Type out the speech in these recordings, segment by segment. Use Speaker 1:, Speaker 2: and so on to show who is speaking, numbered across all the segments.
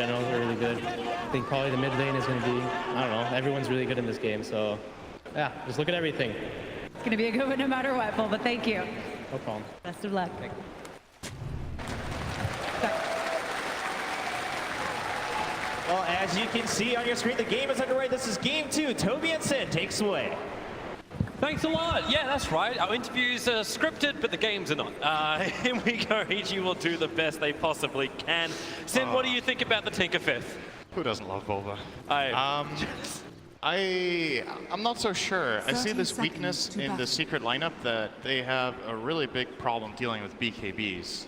Speaker 1: general are really good. I think probably the mid lane is going to be, I don't know, everyone's really good in this game. So yeah, just look at everything.
Speaker 2: It's going to be a good one no matter what, Paul, but thank you.
Speaker 1: No problem.
Speaker 2: Best of luck.
Speaker 1: Thank you.
Speaker 3: Well, as you can see on your screen, the game is underway. This is game 2. Toby and Sin takes away.
Speaker 4: Thanks a lot. Yeah, that's right. Our interviews are scripted, but the games are not. Here we go. EG will do the best they possibly can. Sin, what do you think about the Tinker Fifth?
Speaker 5: Who doesn't love Volva? I'm not so sure. I see this weakness in the secret lineup that they have a really big problem dealing with BKBs.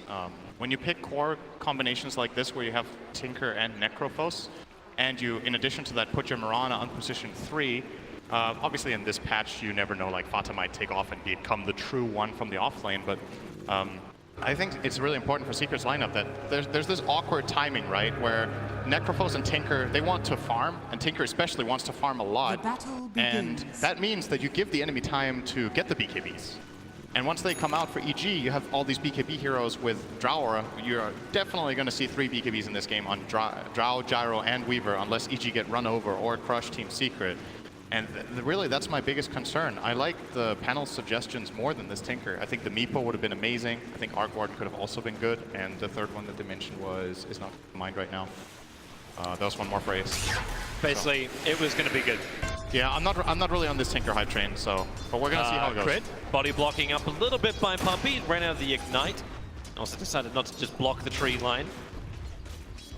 Speaker 5: When you pick core combinations like this where you have Tinker and Necrophos, and you, in addition to that, put your Mirana on position 3, obviously in this patch you never know, like Fata might take off and become the true one from the offlane, but I think it's really important for Secret's lineup that there's this awkward timing, right, where Necrophos and Tinker, they want to farm, and Tinker especially wants to farm a lot, and that means that you give the enemy time to get the BKBs. And once they come out for EG, you have all these BKB heroes with Drow Aura. You're definitely going to see 3 BKBs in this game on Drow, Gyro, and Weaver, unless EG get run over or crush Team Secret. And really, that's my biggest concern. I like the panel suggestions more than this Tinker. I think the Meepo would have been amazing. I think Arc Warden could have also been good. And the third one that they mentioned is not in mind right now. There was one more phrase.
Speaker 4: Basically, it was going to be good.
Speaker 5: Yeah, I'm not really on this Tinker hype train, so but we're gonna see how it goes.
Speaker 4: Crit, body blocking up a little bit by Puppy, ran out of the Ignite. Also decided not to just block the tree line.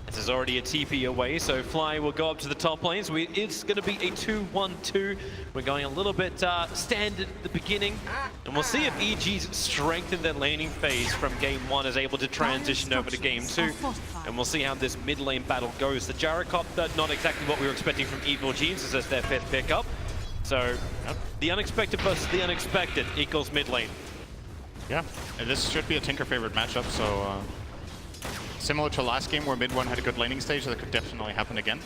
Speaker 4: This is already a TP away, so Fly will go up to the top lanes. It's going to be a 2-1-2. We're going a little bit standard at the beginning. And we'll see if EG's strength in their laning phase from game 1 is able to transition over to game 2. And we'll see how this mid lane battle goes. The Gyrocopter, not exactly what we were expecting from Evil Geniuses as their 5th pickup. So the unexpected versus the unexpected equals mid lane.
Speaker 5: Yeah, and this should be a Tinker favorite matchup, so similar to last game where mid one had a good laning stage, that could definitely happen again.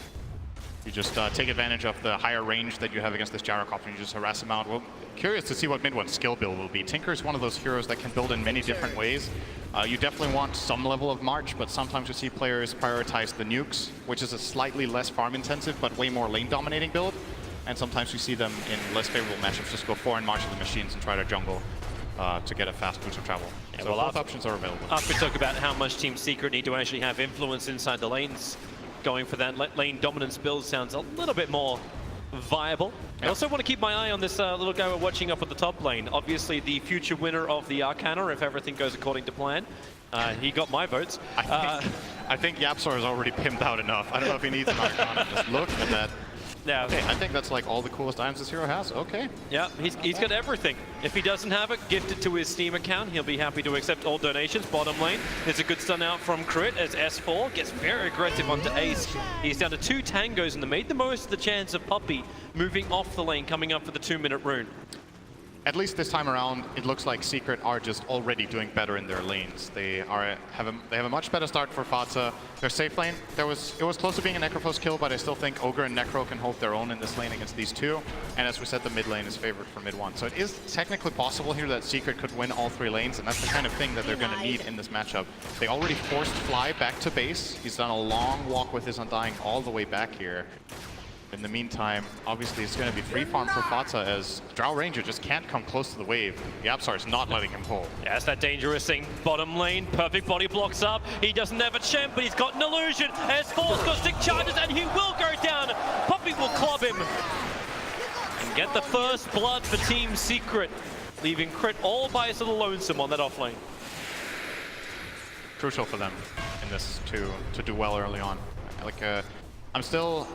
Speaker 5: You just take advantage of the higher range that you have against this Gyrocopter and you just harass him out. Well, curious to see what mid one's skill build will be. Tinker is one of those heroes that can build in many different ways. You definitely want some level of March, but sometimes you see players prioritize the nukes, which is a slightly less farm intensive but way more lane dominating build. And sometimes you see them in less favorable matchups just go 4 and March of the machines and try to jungle to get a fast boost of travel. Yeah, so both options are available.
Speaker 4: After we talk about how much Team Secret need to actually have influence inside the lanes, going for that lane dominance build sounds a little bit more viable. I also want to keep my eye on this little guy we're watching up at the top lane. Obviously the future winner of the Arcana, if everything goes according to plan. He got my votes.
Speaker 5: I think Yapsor is already pimped out enough. I don't know if he needs an Arcana. Just look at that.
Speaker 4: Yeah.
Speaker 5: Okay, I think that's like all the coolest items this hero has. Okay.
Speaker 4: Yeah, he's got everything. If he doesn't have it, gift it to his Steam account. He'll be happy to accept all donations. Bottom lane, there's a good stun out from Crit as S4 gets very aggressive onto Ace. He's down to 2 tangos and they made the most of the chance of Puppy moving off the lane, coming up for the 2-minute rune.
Speaker 5: At least this time around, it looks like Secret are just already doing better in their lanes. They have a much better start for Fata. Their safe lane, it was close to being a Necrophos kill, but I still think Ogre and Necro can hold their own in this lane against these two. And as we said, the mid lane is favored for mid one. So it is technically possible here that Secret could win all 3 lanes, and that's the kind of thing that they're going to need in this matchup. They already forced Fly back to base. He's done a long walk with his Undying all the way back here. In the meantime, obviously it's going to be free farm for Fata as Drow Ranger just can't come close to the wave. The Yapsar is not letting him pull.
Speaker 4: Yeah, it's that dangerous thing. Bottom lane, perfect body blocks up. He doesn't have a champ, but he's got an illusion. S4's got 6 charges and he will go down. Puppy will club him. And get the first blood for Team Secret, leaving Crit all by his little lonesome on that offlane.
Speaker 5: Crucial for them in this to do well early on. Like I'm still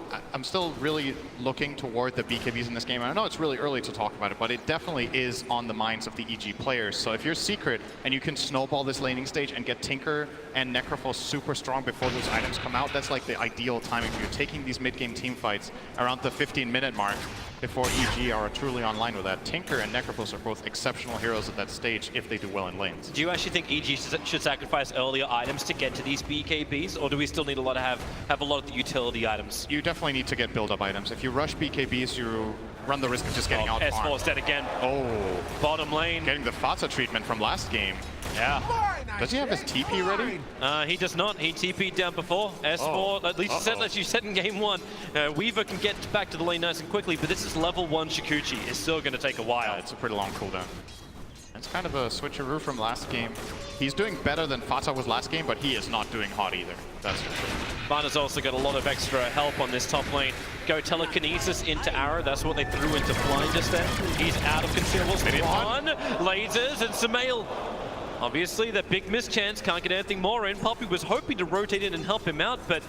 Speaker 5: really looking toward the BKBs in this game. And I know it's really early to talk about it, but it definitely is on the minds of the EG players. So if you're Secret and you can snowball this laning stage and get Tinker and Necrophos super strong before those items come out, that's like the ideal timing for you. Taking these mid-game team fights around the 15-minute mark before EG are truly online with that. Tinker and Necrophos are both exceptional heroes at that stage if they do well in lanes.
Speaker 4: Do you actually think EG should sacrifice earlier items to get to these BKBs, or do we still need to have a lot of the utility items?
Speaker 5: You definitely need to get build-up items. If you rush BKBs, you run the risk of just getting out-farmed.
Speaker 4: S4's dead again.
Speaker 5: Oh.
Speaker 4: Bottom lane.
Speaker 5: Getting the Fata treatment from last game.
Speaker 4: Yeah.
Speaker 5: Does he have his TP ready?
Speaker 4: He does not. He TP'd down before. S4, at least as you said in game 1, Weaver can get back to the lane nice and quickly, but this is level 1 Shikuchi. It's still going to take a while.
Speaker 5: Yeah, it's a pretty long cooldown. It's kind of a switcheroo from last game. He's doing better than Fata was last game, but he is not doing hot either. That's for sure.
Speaker 4: Fata's also got a lot of extra help on this top lane. Go telekinesis into arrow. That's what they threw into blind just then. He's out of consumables. One, lasers, and SumaiL. Obviously, the big mischance can't get anything more in. Puppy was hoping to rotate in and help him out, but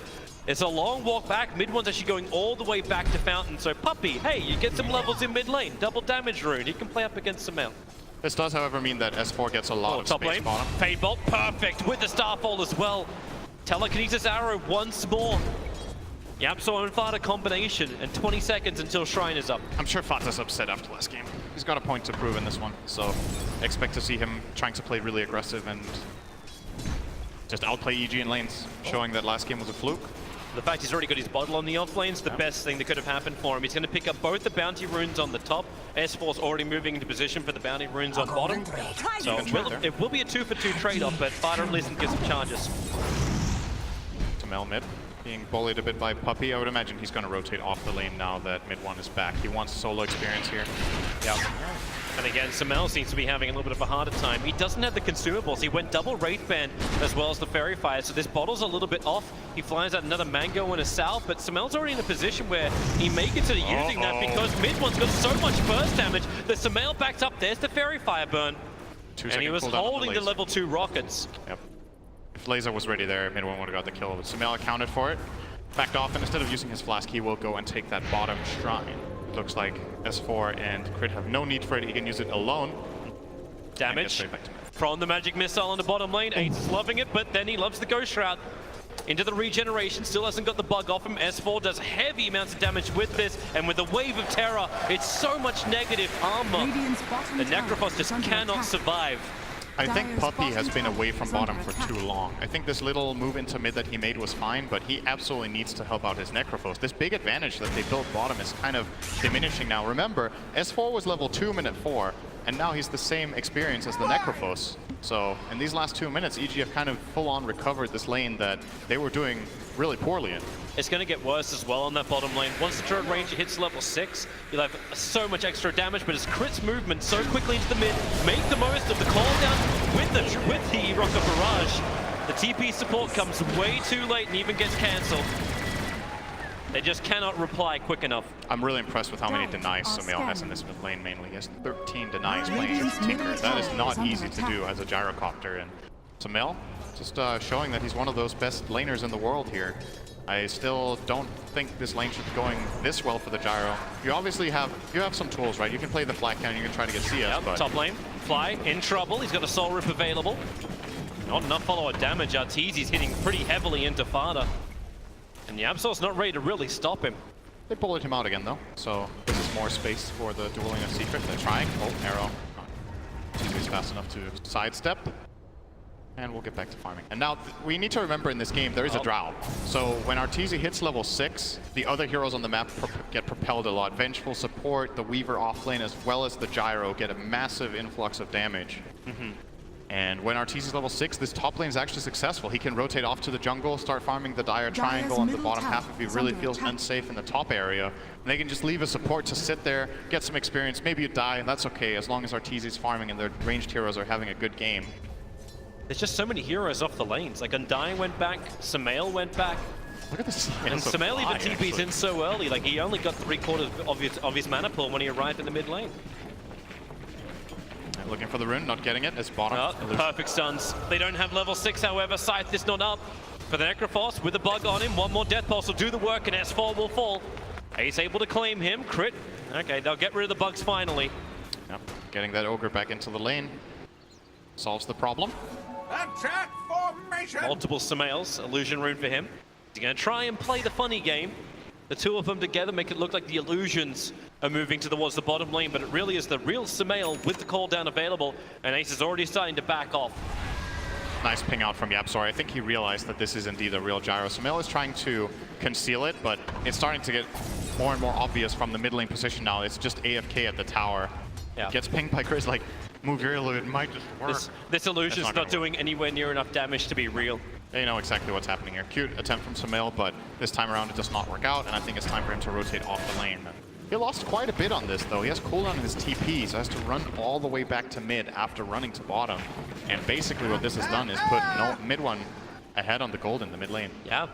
Speaker 4: it's a long walk back. Mid one's actually going all the way back to Fountain. So Puppy, hey, you get some levels in mid lane. Double damage rune. He can play up against SumaiL.
Speaker 5: This does, however, mean that S4 gets a lot of
Speaker 4: top
Speaker 5: space
Speaker 4: lane.
Speaker 5: bottom.
Speaker 4: Fade Bolt, perfect with the Starfall as well. Telekinesis arrow once more. Yapso and Fata combination, and 20 seconds until Shrine is up.
Speaker 5: I'm sure Fata's upset after last game. He's got a point to prove in this one, so expect to see him trying to play really aggressive and just outplay EG in lanes, showing that last game was a fluke.
Speaker 4: The fact he's already got his bottle on the off lane's the best thing that could have happened for him. He's going to pick up both the bounty runes on the top. S4's already moving into position for the bounty runes on bottom. So it will be a 2-for-2 trade-off, but Fata at least can get some charges.
Speaker 5: SumaiL mid, being bullied a bit by Puppy. I would imagine he's going to rotate off the lane now that mid one is back. He wants solo experience here.
Speaker 4: Yep. And again, SumaiL seems to be having a little bit of a harder time. He doesn't have the consumables. He went double Wraith Band as well as the Fairy Fire, so this bottle's a little bit off. He flies out another Mango and a Sal, but SumaiL's already in a position where he may consider using that because mid one's got so much burst damage that SumaiL backs up. There's the Fairy Fire burn. And he was holding the level 2 rockets.
Speaker 5: Yep. If Laser was ready there, mid one would have got the kill, but SumaiL accounted for it. Backed off, and instead of using his flask, he will go and take that bottom shrine. Looks like S4 and Crit have no need for it. He can use it alone.
Speaker 4: Damage from the magic missile on the bottom lane. Ace is loving it, but then he loves the Ghost Shroud. Into the regeneration, still hasn't got the bug off him. S4 does heavy amounts of damage with this, and with the Wave of Terror, it's so much negative armor. The Necrophos just cannot survive.
Speaker 5: I think Puppy has been away from bottom for too long. I think this little move into mid that he made was fine, but he absolutely needs to help out his Necrophos. This big advantage that they built bottom is kind of diminishing now. Remember, S4 was level 2 minute 4, and now he's the same experience as the Necrophos. So in these last 2 minutes, EG have kind of full-on recovered this lane that they were doing really poorly in.
Speaker 4: It's going to get worse as well on that bottom lane. Once the turret ranger hits level 6, you'll have so much extra damage, but his Crit's movement so quickly into the mid, make the most of the call down with the Rocket Barrage. The TP support comes way too late and even gets cancelled. They just cannot reply quick enough.
Speaker 5: I'm really impressed with how many denies SumaiL has in this mid lane mainly. He has 13 denies playing as Tinker. That is not easy to do as a Gyrocopter. And SumaiL just showing that he's one of those best laners in the world here. I still don't think this lane should be going this well for the Gyro. You obviously have some tools, right? You can play the flat cannon, you can try to get CS, but...
Speaker 4: Top lane, Fly in trouble. He's got a Soul Rip available. Not enough follower damage. Arteezy's hitting pretty heavily into Fata. And Yabsor's not ready to really stop him.
Speaker 5: They bullied him out again, though. So this is more space for the dueling of Secret. They're trying. Oh, arrow. He's fast enough to sidestep. And we'll get back to farming. And now we need to remember in this game there is a drow. So when Arteezy hits level 6, the other heroes on the map get propelled a lot. Vengeful support, the Weaver offlane, as well as the Gyro get a massive influx of damage. And when Arteezy's level 6, this top lane is actually successful. He can rotate off to the jungle, start farming the Dire Triangle on the bottom half if he really feels unsafe in the top area. And they can just leave a support to sit there, get some experience. Maybe you die, and that's okay, as long as Arteezy's farming and their ranged heroes are having a good game.
Speaker 4: There's just so many heroes off the lanes. Like Undying went back, SumaiL went back.
Speaker 5: Look at this.
Speaker 4: And SumaiL even TP's in so early. Like he only got 3/4 of his mana pool when he arrived in the mid lane.
Speaker 5: Looking for the rune, not getting it. It's bottom.
Speaker 4: Oh, perfect stuns. They don't have level 6, however. Scythe is not up. For the Necrophos with the bug on him. One more Death Pulse will do the work, and S4 will fall. Ace able to claim him. Crit. Okay, they'll get rid of the bugs finally.
Speaker 5: Yep. Getting that Ogre back into the lane solves the problem.
Speaker 6: Attack formation!
Speaker 4: Multiple SumaiLs. Illusion rune for him. He's going to try and play the funny game. The two of them together make it look like the illusions are moving towards the bottom lane, but it really is the real SumaiL with the call down available, and Ace is already starting to back off.
Speaker 5: Nice ping out from Yapsor. I think he realized that this is indeed a real Gyro. SumaiL is trying to conceal it, but it's starting to get more and more obvious from the mid lane position now. It's just AFK at the tower.
Speaker 4: Yeah.
Speaker 5: Gets pinged by Chris like Move earlier, it might just work.
Speaker 4: This illusion's
Speaker 5: That's
Speaker 4: not
Speaker 5: gonna
Speaker 4: doing anywhere near enough damage to be real.
Speaker 5: They know exactly what's happening here. Cute attempt from SumaiL, but this time around it does not work out, and I think it's time for him to rotate off the lane. He lost quite a bit on this, though. He has cooldown in his TP, so has to run all the way back to mid after running to bottom. And basically what this has done is put mid one ahead on the gold in the mid lane.
Speaker 4: Yeah,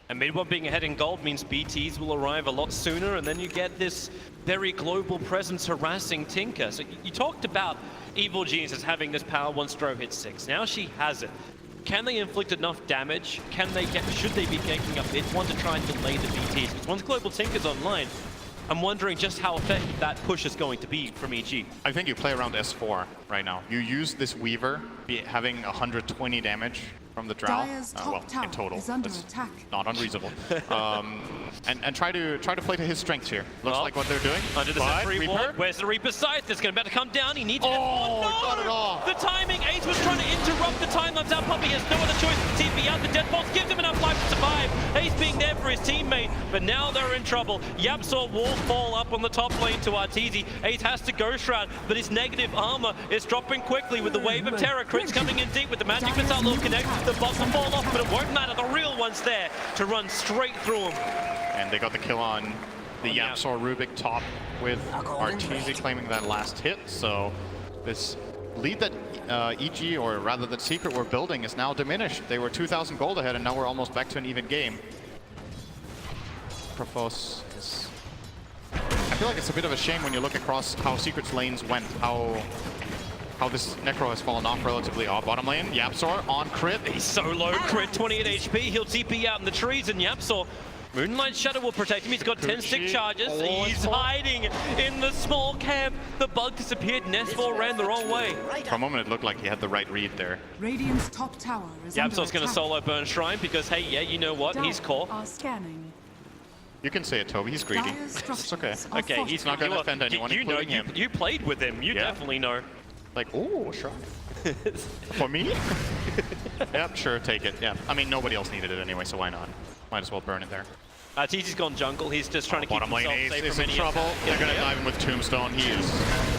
Speaker 4: and mid one being ahead in gold means BTs will arrive a lot sooner, and then you get this very global presence harassing Tinker. So you talked about Evil Genius as having this power once Stro hits 6. Now she has it. Can they inflict enough damage? Should they be ganking up mid one to try and delay the BTs? Because once Global Tinker's online, I'm wondering just how effective that push is going to be from EG.
Speaker 5: I think you play around S4 right now. You use this Weaver having 120 damage from the Drow. Well, in total. That's not unreasonable. And try to play to his strengths here. Looks like what they're doing.
Speaker 4: Under the Sentry Ward. Where's the Reaper's Scythe? It's about to come down. He needs it.
Speaker 5: Oh, no! Got it off.
Speaker 4: The timing. Ace was trying to interrupt the time lapse out. Puppey has no other choice to TP out. The Deathbolts gives him enough life to survive. Ace being there for his teammate, but now they're in trouble. YapzOr will fall up on the top lane to Arteezy. Ace has to Ghost Shroud, but his negative armor is dropping quickly with the wave of terror. Crits coming in deep with the magic missile will connect. The bots will fall off, but it won't matter. The real one's there to run straight through him.
Speaker 5: And they got the kill on the YapzOr Rubik top with Arteezy claiming that last hit. So this lead that EG, or rather that Secret, were building is now diminished. They were 2,000 gold ahead, and now we're almost back to an even game. Profos is... I feel like it's a bit of a shame when you look across how Secret's lanes went, how this Necro has fallen off relatively off. Bottom lane, YapzOr on crit.
Speaker 4: He's so low, crit, 28 HP. He'll TP out in the trees, and YapzOr, Moonlight Shadow will protect him. He's got 10 stick charges. He's hiding in the small camp. The bug disappeared. S4 ran the wrong way.
Speaker 5: For a moment, it looked like he had the right read there.
Speaker 7: Radiant's top tower is
Speaker 4: YapzOr's going to solo burn Shrine because, hey, yeah, you know what? He's caught.
Speaker 7: Scanning.
Speaker 5: You can say it, Toby. He's greedy. It's okay.
Speaker 4: Okay,
Speaker 5: he's not going to offend anyone, including him.
Speaker 4: You played with him. You definitely know.
Speaker 5: Like, oh, sure. For me? Yep, sure, take it. Yeah. I mean, nobody else needed it anyway, so why not? Might as well burn it there.
Speaker 4: TZ's gone jungle. He's just trying to keep himself safe
Speaker 5: is
Speaker 4: from
Speaker 5: in
Speaker 4: any
Speaker 5: trouble.
Speaker 4: attack.
Speaker 5: They're going to dive him with Tombstone. He is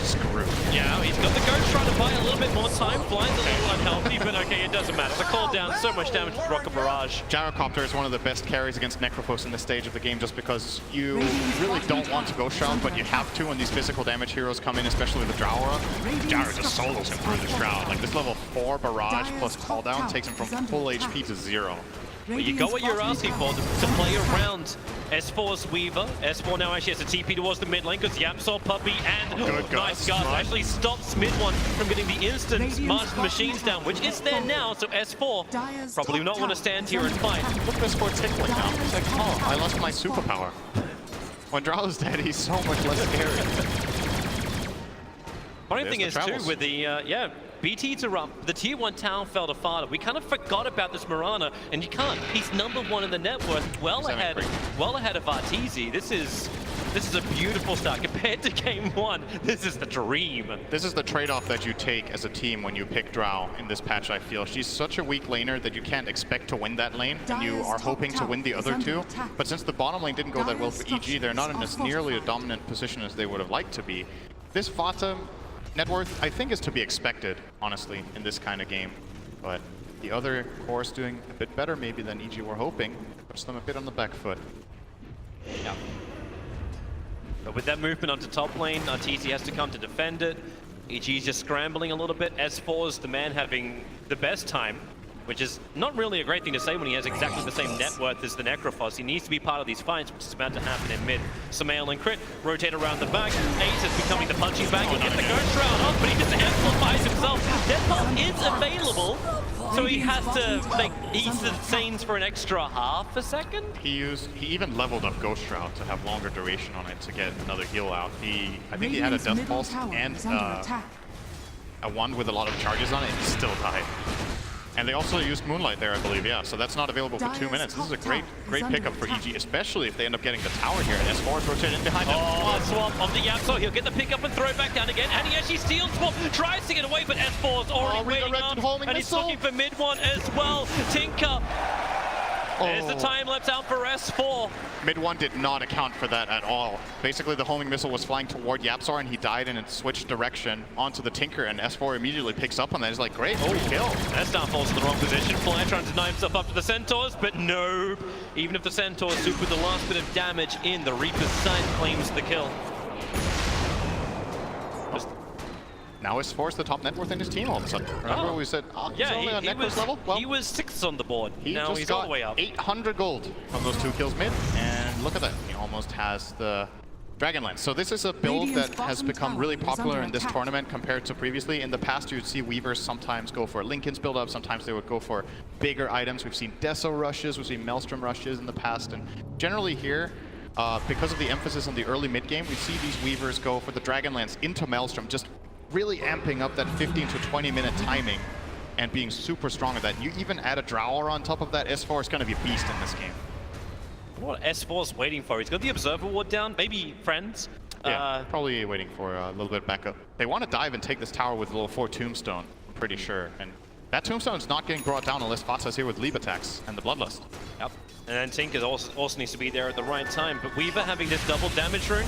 Speaker 5: screwed.
Speaker 4: Yeah, he's got the Ghost trying to buy a little bit more time. Blind's a little unhealthy, but okay, it doesn't matter. The call down, so much damage with Rocket Barrage.
Speaker 5: Gyrocopter is one of the best carries against Necrophos in this stage of the game, just because you really don't want to go Shroud, but you have to when these physical damage heroes come in, especially the Drow aura. Gyro just solos him through the Shroud. Like, this level 4 Barrage plus call down takes him from full HP to 0.
Speaker 4: Well, you got what you're asking for, to play around S4's Weaver. S4 now actually has a TP towards the mid lane because YapzOr, Puppey, and nice Gus actually stops mid one from getting the instant Master Machines down, which is there now, so S4 probably not want to stand here and fight.
Speaker 5: Look at this for tickling now. It's like, oh, I lost my superpower. When Drow's dead, he's so much less scary.
Speaker 4: Funny thing is, too, with the, BTs are up. The tier 1 town fell to Fada. We kind of forgot about this Mirana, and you can't. He's #1 in the net worth, well ahead of Arteezy. This is a beautiful start. Compared to game 1, this is the dream.
Speaker 5: This is the trade-off that you take as a team when you pick Drow in this patch, I feel. She's such a weak laner that you can't expect to win that lane, and you are hoping to win the other two. But since the bottom lane didn't go that well for EG, they're not in as nearly a dominant position as they would have liked to be. This Vata net worth, I think, is to be expected, honestly, in this kind of game. But the other core's doing a bit better maybe than EG were hoping. Puts them a bit on the back foot.
Speaker 4: Yeah. But with that movement onto top lane, Arteezy has to come to defend it. EG's just scrambling a little bit. S4's the man having the best time, which is not really a great thing to say when he has exactly the same net worth as the Necrophos. He needs to be part of these fights, which is about to happen in mid. SumaiL and Crit rotate around the back. Ace is becoming the punching bag. He'll get the Ghost Shroud off, but he just amplifies himself. Deathbolt is available, so he has to make Eastern Saints for an extra half a second.
Speaker 5: He even leveled up Ghost Shroud to have longer duration on it to get another heal out. I think he had a Death Pulse and a wand with a lot of charges on it, and he still died. And they also used Moonlight there, I believe, yeah. So that's not available for 2 minutes. This is a great pickup for EG, especially if they end up getting the tower here. And S4 is rotated in behind them.
Speaker 4: Oh, swamp on the YapzOr. He'll get the pickup and throw it back down again. And he actually steals Swamp, tries to get away, but S4's already waiting up. And he's looking for mid one as well. Tinker There's the time lapse out for S4.
Speaker 5: Mid 1 did not account for that at all. Basically, the homing missile was flying toward Yapzor, and he died, and it switched direction onto the Tinker, and S4 immediately picks up on that. He's like, great, free kill.
Speaker 4: S-Star falls in the wrong position. Fly trying to deny himself up to the Centaurs, but no. Even if the Centaurs soup with the last bit of damage in, the Reaper's Sight claims the kill.
Speaker 5: Now S4's the top net worth in his team all of a sudden. Remember we said, he's only on net worth level? Well,
Speaker 4: he was 6th on the board. Now
Speaker 5: just
Speaker 4: he's
Speaker 5: got
Speaker 4: all the way up.
Speaker 5: 800 gold from those 2 kills mid, and look at that. He almost has the Dragonlance. So this is a build that has become really popular in this tournament compared to previously. In the past, you'd see Weavers sometimes go for Linken's build-up, sometimes they would go for bigger items. We've seen Deso rushes, we've seen Maelstrom rushes in the past, and generally here, because of the emphasis on the early mid-game, we see these Weavers go for the Dragonlance into Maelstrom, just really amping up that 15 to 20 minute timing and being super strong at that. You even add a Drower on top of that, S4 is going to be a beast in this game.
Speaker 4: What S4's waiting for? He's got the Observer Ward down, maybe Friends.
Speaker 5: Yeah, probably waiting for a little bit of backup. They want to dive and take this tower with a level 4 Tombstone, I'm pretty sure. And that Tombstone is not getting brought down unless Fatsa's here with Leap attacks and the Bloodlust.
Speaker 4: Yep. And then Tinker also needs to be there at the right time. But Weaver having this double damage rune.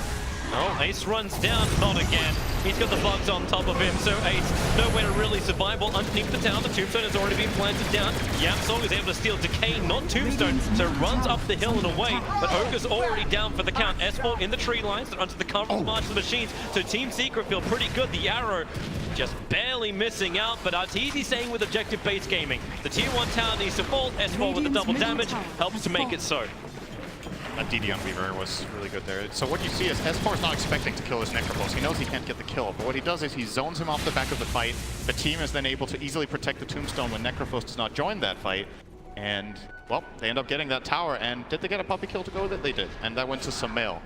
Speaker 4: Oh, Ace runs down, not again. He's got the bugs on top of him, so Ace nowhere to really survive. Well, underneath the tower, the Tombstone has already been planted down. Yapzor is able to steal Decay, not Tombstone, so runs up the hill and away. But Ogre's already down for the count. S4 in the tree lines, onto the cover of the march of the machines. So Team Secret feel pretty good. The arrow just barely missing out, but Arteezy saying with objective base gaming, the tier 1 tower needs to fall. S4 with the double damage helps to make it so.
Speaker 5: That DD on Weaver was really good there. So what you see is S4 is not expecting to kill his Necropulse. He knows he can't get the kill, but what he does is he zones him off the back of the fight. The team is then able to easily protect the Tombstone when Necropulse does not join that fight. And, well, they end up getting that tower. And did they get a puppy kill to go with it? They did. And that went to SumaiL.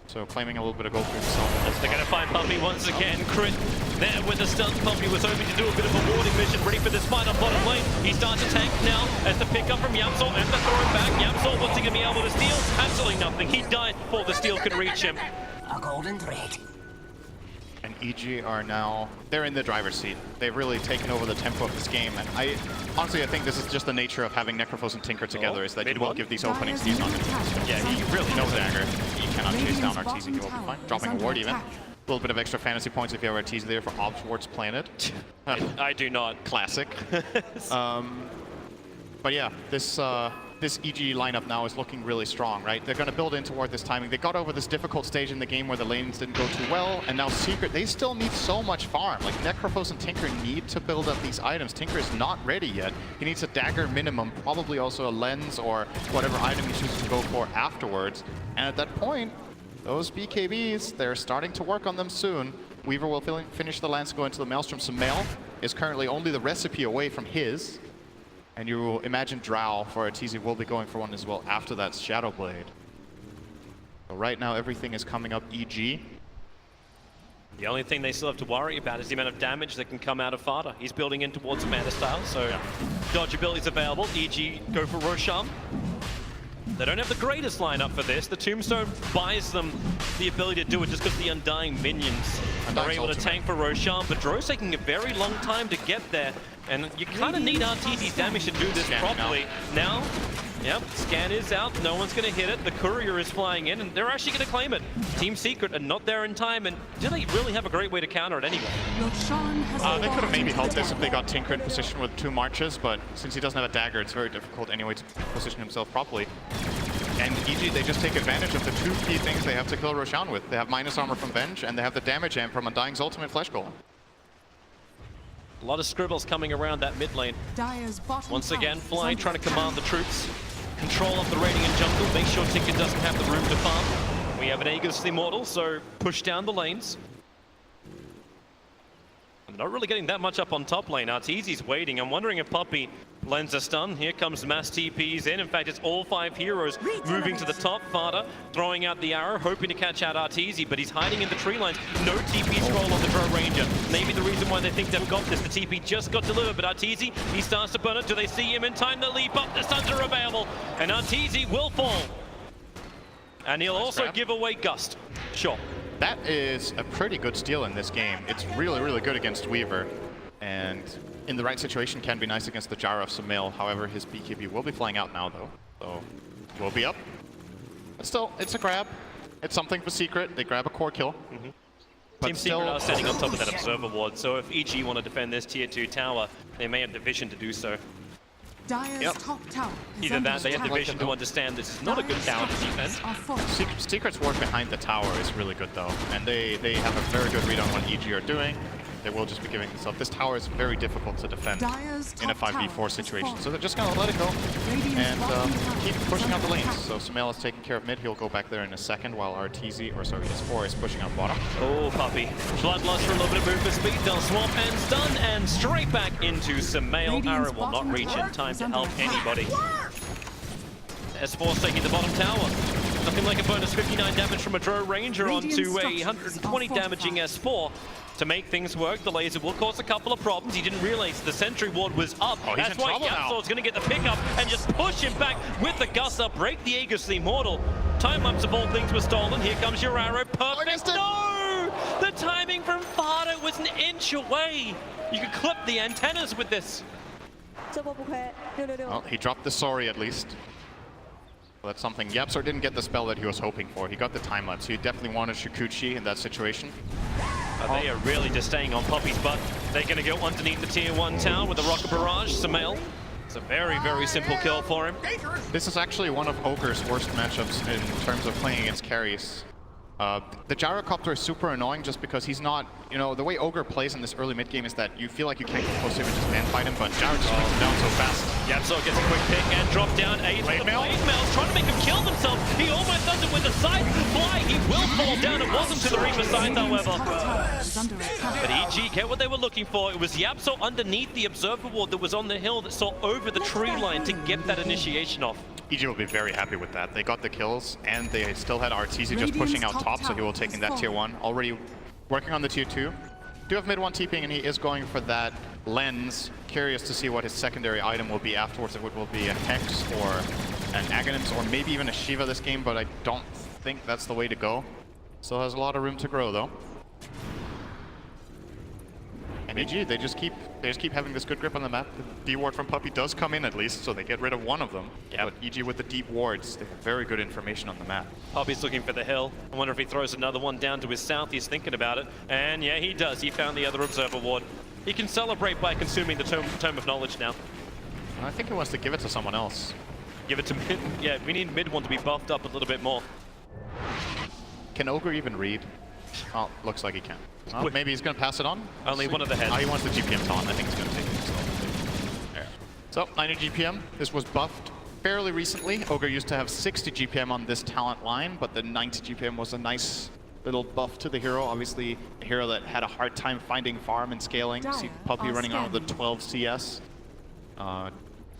Speaker 5: So claiming a little bit of gold for himself.
Speaker 4: They're going to find Puppy once again. Crit there with the stun. Puppy was hoping to do a bit of a warding mission, ready for this fight on bottom lane. He starts to tank now as the pickup from Yapzor and the throw back. Yapzor, what's he going to be able to steal? Absolutely nothing. He died before the steal could reach him.
Speaker 8: A golden thread.
Speaker 5: And EG are now, they're in the driver's seat. They've really taken over the tempo of this game. And honestly, I think this is just the nature of having Necrophos and Tinker together, is that you will give these openings. He's not going to use them. Yeah, he really knows dagger. He cannot chase down Arteezy. He will be fine. Dropping a ward even. A little bit of extra fantasy points if you have Arteezy there for Ops Wards planted.
Speaker 4: I do not.
Speaker 5: Classic. But yeah, this EG lineup now is looking really strong, right? They're going to build in toward this timing. They got over this difficult stage in the game where the lanes didn't go too well, and now Secret, they still need so much farm. Like, Necrophos and Tinker need to build up these items. Tinker is not ready yet. He needs a dagger minimum, probably also a lens or whatever item he chooses to go for afterwards. And at that point, those BKBs, they're starting to work on them soon. Weaver will finish the lance, go into the Maelstrom. SumaiL is currently only the recipe away from his. And you will imagine Drow for Arteezy will be going for one as well after that Shadow Blade. So right now everything is coming up EG.
Speaker 4: The only thing they still have to worry about is the amount of damage that can come out of Fada. He's building in towards Amanda style, so dodge abilities available. EG go for Roshan. They don't have the greatest lineup for this. The Tombstone buys them the ability to do it just because the Undying minions are able to tank for Roshan, but Dro's taking a very long time to get there. And you kind of need Arteezy's damage to do this properly. Now, yep, scan is out. No one's going to hit it. The courier is flying in, and they're actually going to claim it. Team Secret are not there in time, and do they really have a great way to counter it anyway?
Speaker 5: They could have maybe helped this if they got Tinker in position with 2 marches, but since he doesn't have a dagger, it's very difficult anyway to position himself properly. And EG, they just take advantage of the 2 key things they have to kill Roshan with. They have minus armor from Venge, and they have the damage amp from Undying's ultimate Flesh Golem.
Speaker 4: A lot of scribbles coming around that mid lane. Once again, Fly trying to command the troops. Control of the Radiant jungle. Make sure Tinker doesn't have the room to farm. We have an Aegis Immortal, so push down the lanes. I'm not really getting that much up on top lane. Arteezy's waiting. I'm wondering if Puppy lends a stun. Here comes mass TPs in. In fact, it's all 5 heroes moving to the top. Fada throwing out the arrow, hoping to catch out Arteezy, but he's hiding in the tree lines. No TP scroll on the Drow Ranger. Maybe the reason why they think they've got this. The TP just got delivered, but Arteezy, he starts to burn it. Do they see him in time to leap up? The stuns are available, and Arteezy will fall. And he'll also give away Gust. Sure.
Speaker 5: That is a pretty good steal in this game. It's really, really good against Weaver. And in the right situation, can be nice against the Gyrocopter. However, his BKB will be flying out now, though. So, will be up. But still, it's a grab. It's something for Secret. They grab a core kill. But
Speaker 4: Team Secret are standing on top of that observer ward, so if EG want to defend this tier 2 tower, they may have the vision to do so.
Speaker 7: Dire's top tower is
Speaker 4: Either
Speaker 7: under
Speaker 4: that, they have the
Speaker 7: attack.
Speaker 4: vision to understand this is not a good tower to defend.
Speaker 7: Are forced.
Speaker 5: Secret's work behind the tower is really good, though. And they have a very good read on what EG are doing. They will just be giving this up. This tower is very difficult to defend
Speaker 7: Dire's
Speaker 5: in a
Speaker 7: top tower
Speaker 5: 5v4
Speaker 7: is
Speaker 5: situation.
Speaker 7: fallen.
Speaker 5: So they're just going to let it go
Speaker 7: Radiant's
Speaker 5: and
Speaker 7: bottom tower
Speaker 5: keep
Speaker 7: is
Speaker 5: pushing out the
Speaker 7: under
Speaker 5: lanes.
Speaker 7: attack.
Speaker 5: So SumaiL is taking care of mid. He'll go back there in a second while S4 is pushing out bottom.
Speaker 4: Oh, puppy. Bloodlust for a little bit of movement speed. Down swamp and stun, and straight back into SumaiL. Arrow will not reach in time to help anybody. S4's taking the bottom tower. Looking like a bonus 59 damage from a Drow Ranger onto a 120 damaging S4. To make things work, the laser will cause a couple of problems. He didn't realize the sentry ward was up.
Speaker 5: Oh, he's
Speaker 4: That's
Speaker 5: in
Speaker 4: why
Speaker 5: trouble now.
Speaker 4: Johansson's going to get the pickup and just push him back with the gust up, break the Aegis the Immortal. Time lapse of all things was stolen. Here comes your arrow. Perfect. No! The timing from Fardo was an inch away. You could clip the antennas with this.
Speaker 5: Well, he dropped the sorry at least. Well, that's something. Yapsor didn't get the spell that he was hoping for. He got the time lapse. He definitely wanted Shukuchi in that situation.
Speaker 4: They are really just staying on Puppy's butt. They're going to go underneath the tier 1 tower with a rocket barrage. SumaiL. It's a very, very simple kill for him.
Speaker 5: This is actually one of Ogre's worst matchups in terms of playing against carries. The Gyrocopter is super annoying just because he's not, you know, the way Ogre plays in this early mid game is that you feel like you can't get close to him and just man fight him, but Gyro just brings him down so fast.
Speaker 4: Yapso gets a quick pick and drop down. Ace with the
Speaker 5: Blade mail.
Speaker 4: blade mail, trying to make him kill himself. He almost does it with a side fly. He will fall down. It wasn't to the Reaper side,
Speaker 7: Radiant's
Speaker 4: however.
Speaker 7: top tower is under attack.
Speaker 4: But EG get what they were looking for. It was Yapso underneath the observer ward that was on the hill that saw over the tree line to get that initiation off.
Speaker 5: EG will be very happy with that. They got the kills, and they still had RTZ just pushing out top, so he will take in that tier 1. Already working on the tier 2. Do have mid 1 TPing, and he is going for that lens. Curious to see what his secondary item will be afterwards. If it will be a Hex or an Aghanim's, or maybe even a Shiva this game, but I don't think that's the way to go. Still has a lot of room to grow, though. And EG, they just keep having this good grip on the map. The D ward from Puppy does come in at least, so they get rid of one of them.
Speaker 4: Yeah.
Speaker 5: But EG with the deep wards, they have very good information on the map.
Speaker 4: Puppy's looking for the hill. I wonder if he throws another one down to his south. He's thinking about it. And yeah, he does. He found the other observer ward. He can celebrate by consuming the Tome of Knowledge now.
Speaker 5: And I think he wants to give it to someone else.
Speaker 4: Give it to mid. Yeah, we need mid one to be buffed up a little bit more.
Speaker 5: Can Ogre even read? Oh, looks like he can. Well, maybe he's going to pass it on?
Speaker 4: Only one of the heads.
Speaker 5: Oh, he wants the GPM taunt. I think he's going to take it. There. So, 90 GPM. This was buffed fairly recently. Ogre used to have 60 GPM on this talent line, but the 90 GPM was a nice little buff to the hero. Obviously, a hero that had a hard time finding farm and scaling. See Puppy running around with the 12 CS.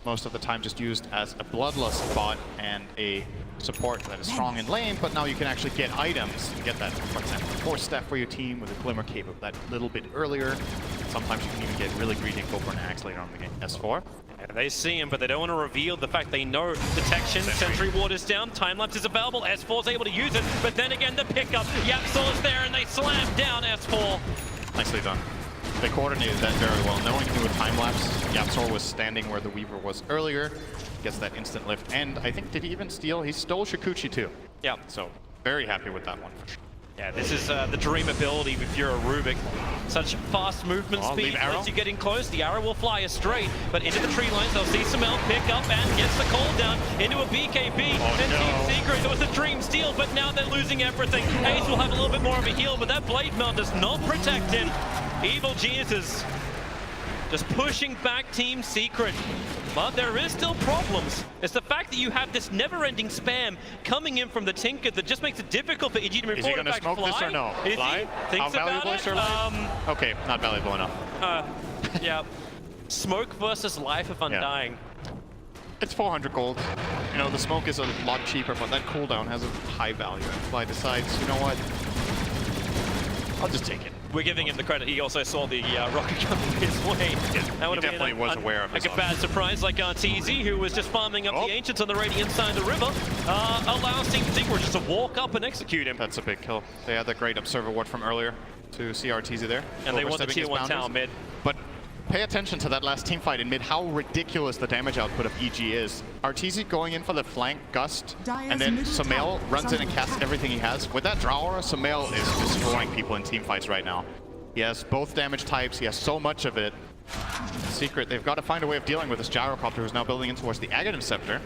Speaker 5: Most of the time just used as a Bloodlust bot and a support that is strong in lane, but now you can actually get items and get that, for example, Force Staff for your team with a Glimmer Cape of that little bit earlier. Sometimes you can even get really greedy and go for an axe later on in the game. S4.
Speaker 4: Yeah, they see him, but they don't want to reveal the fact they know detection. Sentry ward is down. Time lapse is available. S4's able to use it, but then again, the pickup. Yapso is there, and they slam down S4.
Speaker 5: Nicely done. They coordinated that very well. Knowing he would time lapse, Yapsor was standing where the Weaver was earlier. Gets that instant lift, and I think, did he even steal? He stole Shukuchi too.
Speaker 4: Yeah.
Speaker 5: So, very happy with that one for sure.
Speaker 4: Yeah, this is the dream ability if you're a Rubik. Such fast movement speed.
Speaker 5: leave arrow.
Speaker 4: Once you get in close, the arrow will fly straight, but into the tree lines, they'll see SumaiL pick up and gets the call down into a BKB. And Team Secret, it was a dream steal, but now they're losing everything. Ace will have a little bit more of a heal, but that blade melt does not protect him. Evil Geniuses just pushing back Team Secret. But there is still problems. It's the fact that you have this never-ending spam coming in from the Tinker that just makes it difficult for EG to move
Speaker 5: Is he
Speaker 4: forward.
Speaker 5: going to smoke this or no?
Speaker 4: Is
Speaker 5: Fly?
Speaker 4: he? Thinks
Speaker 5: How valuable
Speaker 4: about
Speaker 5: is your
Speaker 4: it.
Speaker 5: life? Okay, not valuable enough.
Speaker 4: Yeah. Smoke versus Life of Undying.
Speaker 5: It's 400 gold. You know, the smoke is a lot cheaper, but that cooldown has a high value. And Fly decides, you know what? I'll just take it.
Speaker 4: We're giving him the credit. He also saw the rocket coming his way. That would
Speaker 5: he
Speaker 4: have
Speaker 5: definitely
Speaker 4: been
Speaker 5: was aware of
Speaker 4: like
Speaker 5: his
Speaker 4: a bad surprise, like TZ, who was just farming up the Ancients on the Radiant side of the river, allows Team Secret just to walk up and execute him.
Speaker 5: That's a big kill. They had that great Observer Ward from earlier to see RTZ there.
Speaker 4: And they want the
Speaker 5: Overstepping
Speaker 4: tier
Speaker 5: his
Speaker 4: 1
Speaker 5: boundaries.
Speaker 4: tower mid.
Speaker 5: But pay attention to that last team fight in mid, how ridiculous the damage output of EG is. Arteezy going in for the flank gust, and then SumaiL runs in and casts everything he has. With that draw aura, SumaiL is destroying people in team fights right now. He has both damage types, he has so much of it. Secret, they've got to find a way of dealing with this Gyrocopter who's now building in towards the Aghanim Scepter.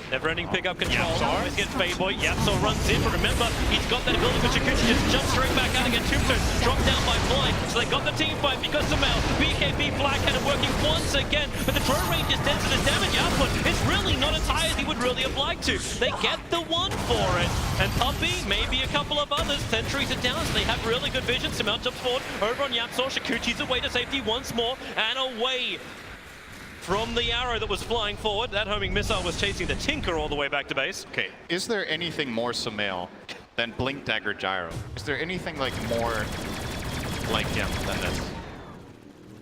Speaker 4: Never-ending pickup control. Always gets Fadeboy. Yapso runs in, but remember, he's got that ability for Chikuchi. Just jump straight back out again. Tombstone dropped down by Fly. So they got the team fight because SumaiL, BKB, Black Cannon working once again. But the throw range is dead, so the damage output is really not as high as he would really have liked to. They get the one for it. And Puppy, maybe a couple of others. Sentries are down, so they have really good vision. SumaiL jumps forward over on Yapso. Chikuchi's away to safety once more, and away from the arrow that was flying forward. That homing missile was chasing the Tinker all the way back to base.
Speaker 5: Okay, is there anything more SumaiL than Blink Dagger Gyro? Is there anything like more like him than this?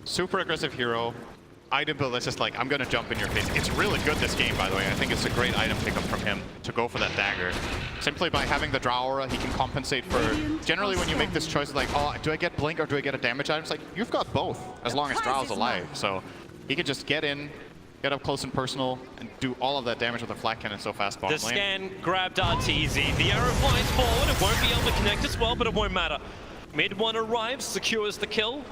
Speaker 5: Super aggressive hero, item build that's just like, I'm gonna jump in your face. It's really good this game, by the way. I think it's a great item pickup from him to go for that dagger. Simply by having the draw aura, he can compensate for, generally when you make this choice like, oh, do I get Blink or do I get a damage item? It's like, you've got both, as long as Draw's alive. So he could just get in, get up close and personal, and do all of that damage with a flat cannon so fast bottom lane.
Speaker 4: The scan grabbed Arteezy. The arrow flies forward. It won't be able to connect as well, but it won't matter. Mid one arrives, secures the kill.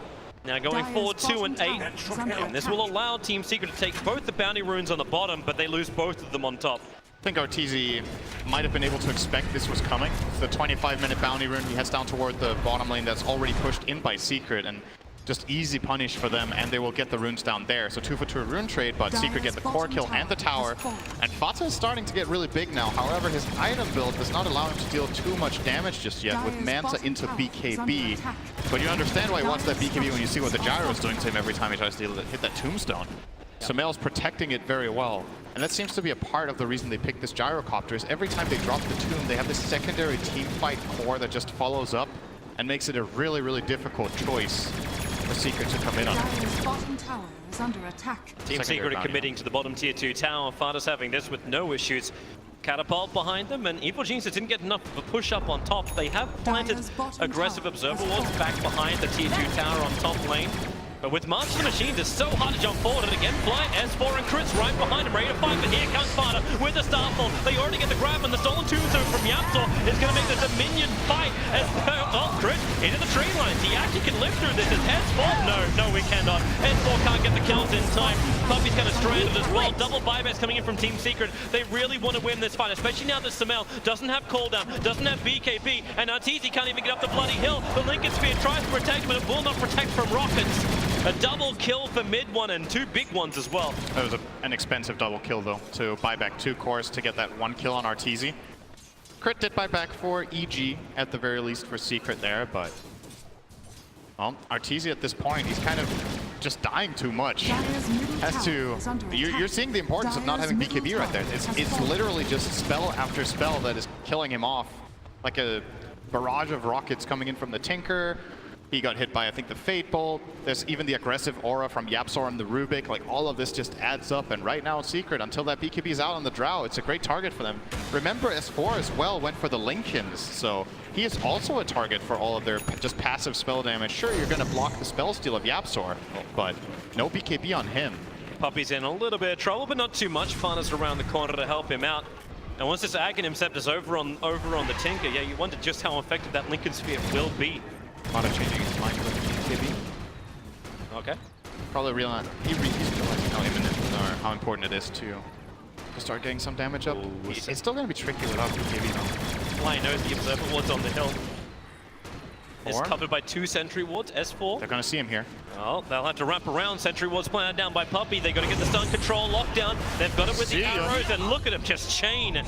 Speaker 4: Now going forward 2 and 8. And this will allow Team Secret to take both the bounty runes on the bottom, but they lose both of them on top.
Speaker 5: I think Arteezy might have been able to expect this was coming. It's the 25-minute bounty rune. He heads down toward the bottom lane that's already pushed in by Secret, and just easy punish for them, and they will get the runes down there. So 2 for 2 rune trade, but Secret get the core kill and the tower. And Fata is starting to get really big now. However, his item build does not allow him to deal too much damage just yet with Manta into BKB. But you understand why he wants that BKB when you see what the Gyro is doing to him every time he tries to hit that tombstone. SumaiL's protecting it very well. And that seems to be a part of the reason they picked this Gyrocopter, is every time they drop the tomb, they have this secondary team fight core that just follows up and makes it a really, really difficult choice for Secret to come in on.
Speaker 7: Bottom tower is under attack.
Speaker 4: Team Secret are committing to the bottom tier 2 tower. Fada's having this with no issues. Catapult behind them, and Evil Geniuses didn't get enough of a push up on top. They have planted aggressive observer wards back behind the tier 2 tower on top lane. But with March the Machines, it's so hard to jump forward. And again, Fly, S4 and Crits right behind him, ready to fight. But here comes Fada with the Starfall. They already get the grab, and the Stolen Tombstone from Yapso is going to make this a minion fight. As Crit into the tree lines. He actually can live through this. Is S4? No, we cannot. S4 can't get the kills in time. Puppy's kind of stranded as well. Double buybacks coming in from Team Secret. They really want to win this fight, especially now that SumaiL doesn't have cooldown, doesn't have BKB, and Arteezy can't even get up the bloody hill. The Lincoln Sphere tries to protect, but it will not protect from rockets. A double kill for mid one and 2 big ones as well.
Speaker 5: That was an expensive double kill though, to buy back 2 cores to get that 1 kill on Arteezy. Crit did buy back for EG at the very least for Secret there, but well, Arteezy at this point, he's kind of just dying too much. Has to. You're seeing the importance of not having BKB right there. It's literally just spell after spell that is killing him off, like a barrage of rockets coming in from the Tinker. He got hit by, I think, the Fate Bolt. There's even the aggressive aura from Yapsor and the Rubik. Like, all of this just adds up. And right now, Secret, until that BKB is out on the Drow, it's a great target for them. Remember, S4 as well went for the Lincolns. So he is also a target for all of their just passive spell damage. Sure, you're going to block the spell steal of Yapsor, but no BKB on him.
Speaker 4: Puppy's in a little bit of trouble, but not too much. Fana's around the corner to help him out. And once this Aghanim Scepter's over on the Tinker, yeah, you wonder just how effective that Lincoln Sphere will be.
Speaker 5: Fana changing his mind with BKB.
Speaker 4: Okay.
Speaker 5: Probably realizing he's realizing how imminent or how important it is to start getting some damage up. It's still going to be tricky without BKB though.
Speaker 4: Fly knows the observer ward's on the hill. It's covered by 2 sentry wards, S4.
Speaker 5: They're going to see him here.
Speaker 4: Well, they'll have to wrap around. Sentry wards planted down by Puppy. They've got to get the stun control locked down. They've got it with the arrows, and look at him just chain.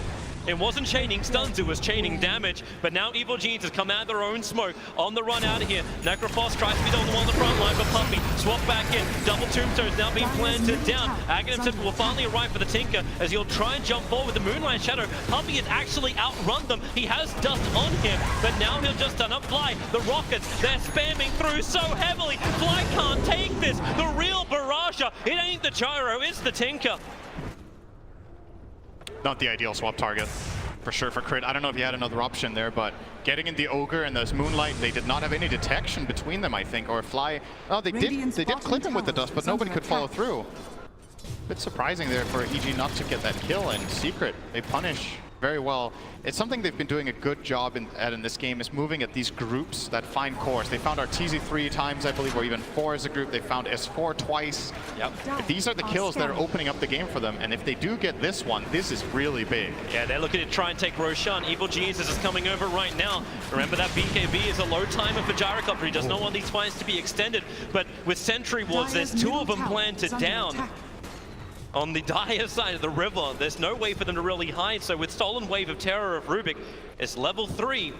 Speaker 4: It wasn't chaining stuns, it was chaining damage. But now Evil Geniuses has come out of their own smoke. On the run out of here. Necrophos tries to be the one on the front line, but Puppy swap back in. Double tombstones now being planted down. Aghanim Scepter will finally arrive for the Tinker as he'll try and jump forward with the Moonlight Shadow. Puppy has actually outrun them. He has dust on him, but now he'll just stun up Fly. The Rockets, they're spamming through so heavily. Fly can't take this. The real Barrage. It ain't the Gyro, it's the Tinker.
Speaker 5: Not the ideal swap target. for sure for Crit. I don't know if he had another option there, but getting in the Ogre and those Moonlight, they did not have any detection between them, I think, or Fly. Oh, they did clip him with the dust, but nobody could follow through. Bit surprising there for EG not to get that kill, and Secret, they punish very well. It's something they've been doing a good job in this game, is moving at these groups that find cores. They found Arteezy 3 times, I believe, or even 4 as a group. They found S4 twice. Yep. These are the kills that are opening up the game for them, and if they do get this one, this is really big. Yeah,
Speaker 4: they're looking to try and take Roshan. Evil Geniuses is coming over right now. Remember that BKB is a low timer for Gyrocopter. He does not want these fights to be extended, but with Sentry Wards, there's 2 of them planted down. On the dire side of the river, there's no way for them to really hide, so with Stolen Wave of Terror of Rubik, it's level 3.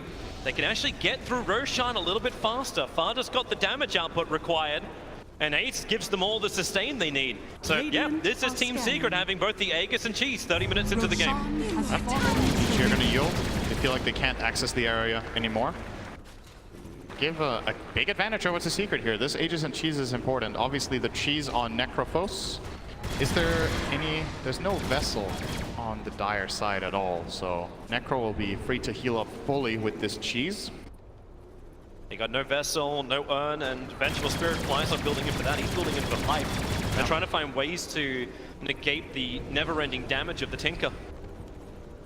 Speaker 4: They can actually get through Roshan a little bit faster. Farda's got the damage output required, and Ace gives them all the sustain they need. So yeah, this is Team Secret having both the Aegis and Cheese 30 minutes into the game.
Speaker 5: You're gonna yield. They feel like they can't access the area anymore. Give a big advantage over to Secret here. This Aegis and Cheese is important. Obviously the Cheese on Necrophos. Is there any... There's no Vessel on the Dire side at all, so Necro will be free to heal up fully with this Cheese.
Speaker 4: They got no Vessel, no Urn, and Vengeful Spirit Fly's not building in for that, he's building in for life. They're trying to find ways to negate the never-ending damage of the Tinker.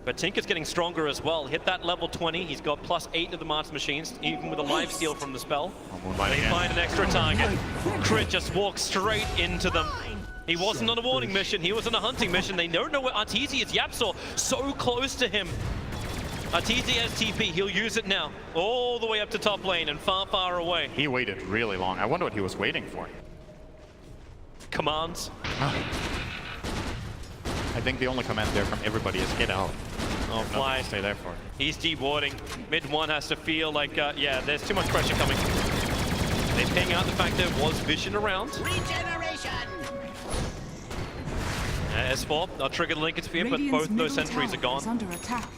Speaker 4: But Tinker's getting stronger as well. Hit that level 20, he's got +8 of the Mars Machines, even with a life steal from the spell. They find an extra target. Crit just walks straight into them. He wasn't on a warning mission, he was on a hunting mission. They don't know where Arteezy is. Yapsor so close to him. Arteezy has TP, he'll use it now. All the way up to top lane and far, far away.
Speaker 5: He waited really long. I wonder what he was waiting for.
Speaker 4: Commands.
Speaker 5: I think the only command there from everybody is get out.
Speaker 4: Oh, Fly.
Speaker 5: Stay there for it.
Speaker 4: He's dewarding. Mid one has to feel like, yeah, there's too much pressure coming. They ping out the fact there was vision around.
Speaker 6: Regeneration!
Speaker 4: S4, I'll trigger the Lincoln Sphere, but both those sentries are gone.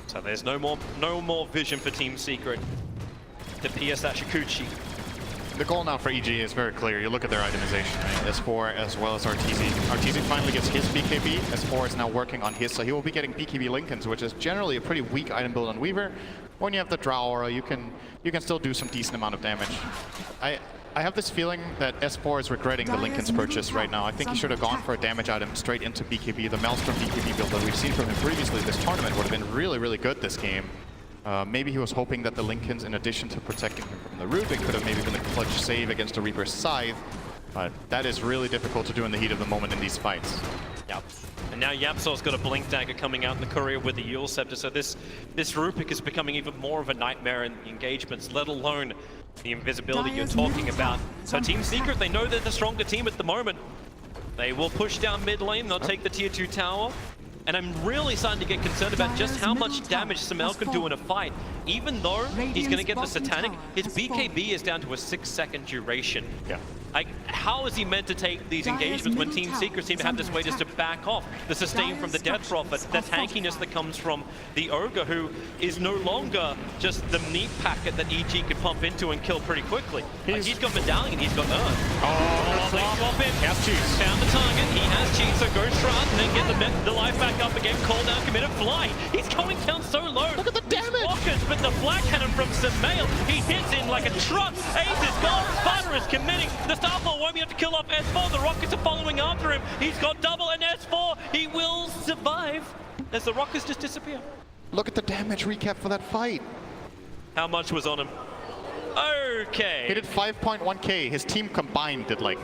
Speaker 4: So there's no more vision for Team Secret to pierce that Shikuchi.
Speaker 5: The goal now for EG is very clear. You look at their itemization, right? S4 as well as Arteezy. Arteezy finally gets his BKB. S4 is now working on his, so he will be getting BKB Lincolns, which is generally a pretty weak item build on Weaver. When you have the Drow Aura, you can still do some decent amount of damage. I have this feeling that S4 is regretting the Lincoln's purchase right now. I think he should have gone for a damage item straight into BKB. The Maelstrom BKB build that we've seen from him previously this tournament would have been really, really good this game. Maybe he was hoping that the Lincolns, in addition to protecting him from the Rubik, could have maybe been a clutch save against a Reaper's Scythe. But that is really difficult to do in the heat of the moment in these fights.
Speaker 4: Yep. And now Yapsor's got a Blink Dagger coming out in the courier with the Yule Scepter, so this Rubik is becoming even more of a nightmare in the engagements, let alone the invisibility you're talking about. So Team Secret, they know they're the stronger team at the moment. They will push down mid lane, they'll take the tier 2 tower. And I'm really starting to get concerned about just how much damage SumaiL can do in a fight. Even though he's going to get the Satanic, his BKB is down to a 6-second duration.
Speaker 5: Yeah.
Speaker 4: Like, how is he meant to take these engagements when Team Secret seem to have this way just to back off? The sustain from the Death Prophet, the tankiness that comes from the Ogre, who is no longer just the meat packet that EG could pump into and kill pretty quickly. He's got Medallion, he's got Urn.
Speaker 5: Oh,
Speaker 4: they swap him.
Speaker 5: He has Cheese.
Speaker 4: Found the target, he has Cheese, so goes Shroud, and then get the life back up again. Call down, committed, Fly. He's going down so low.
Speaker 5: Look at the damage!
Speaker 4: Rockets, but the flag cannon from SumaiL, he hits in like a truck. Ace is gone, Sparta is committing. The Starfall won't be able to kill off S4. The Rockets are following after him. He's got double and S4. He will survive as the Rockets just disappear.
Speaker 5: Look at the damage recap for that fight.
Speaker 4: How much was on him? Okay.
Speaker 5: He did 5.1k. His team combined did like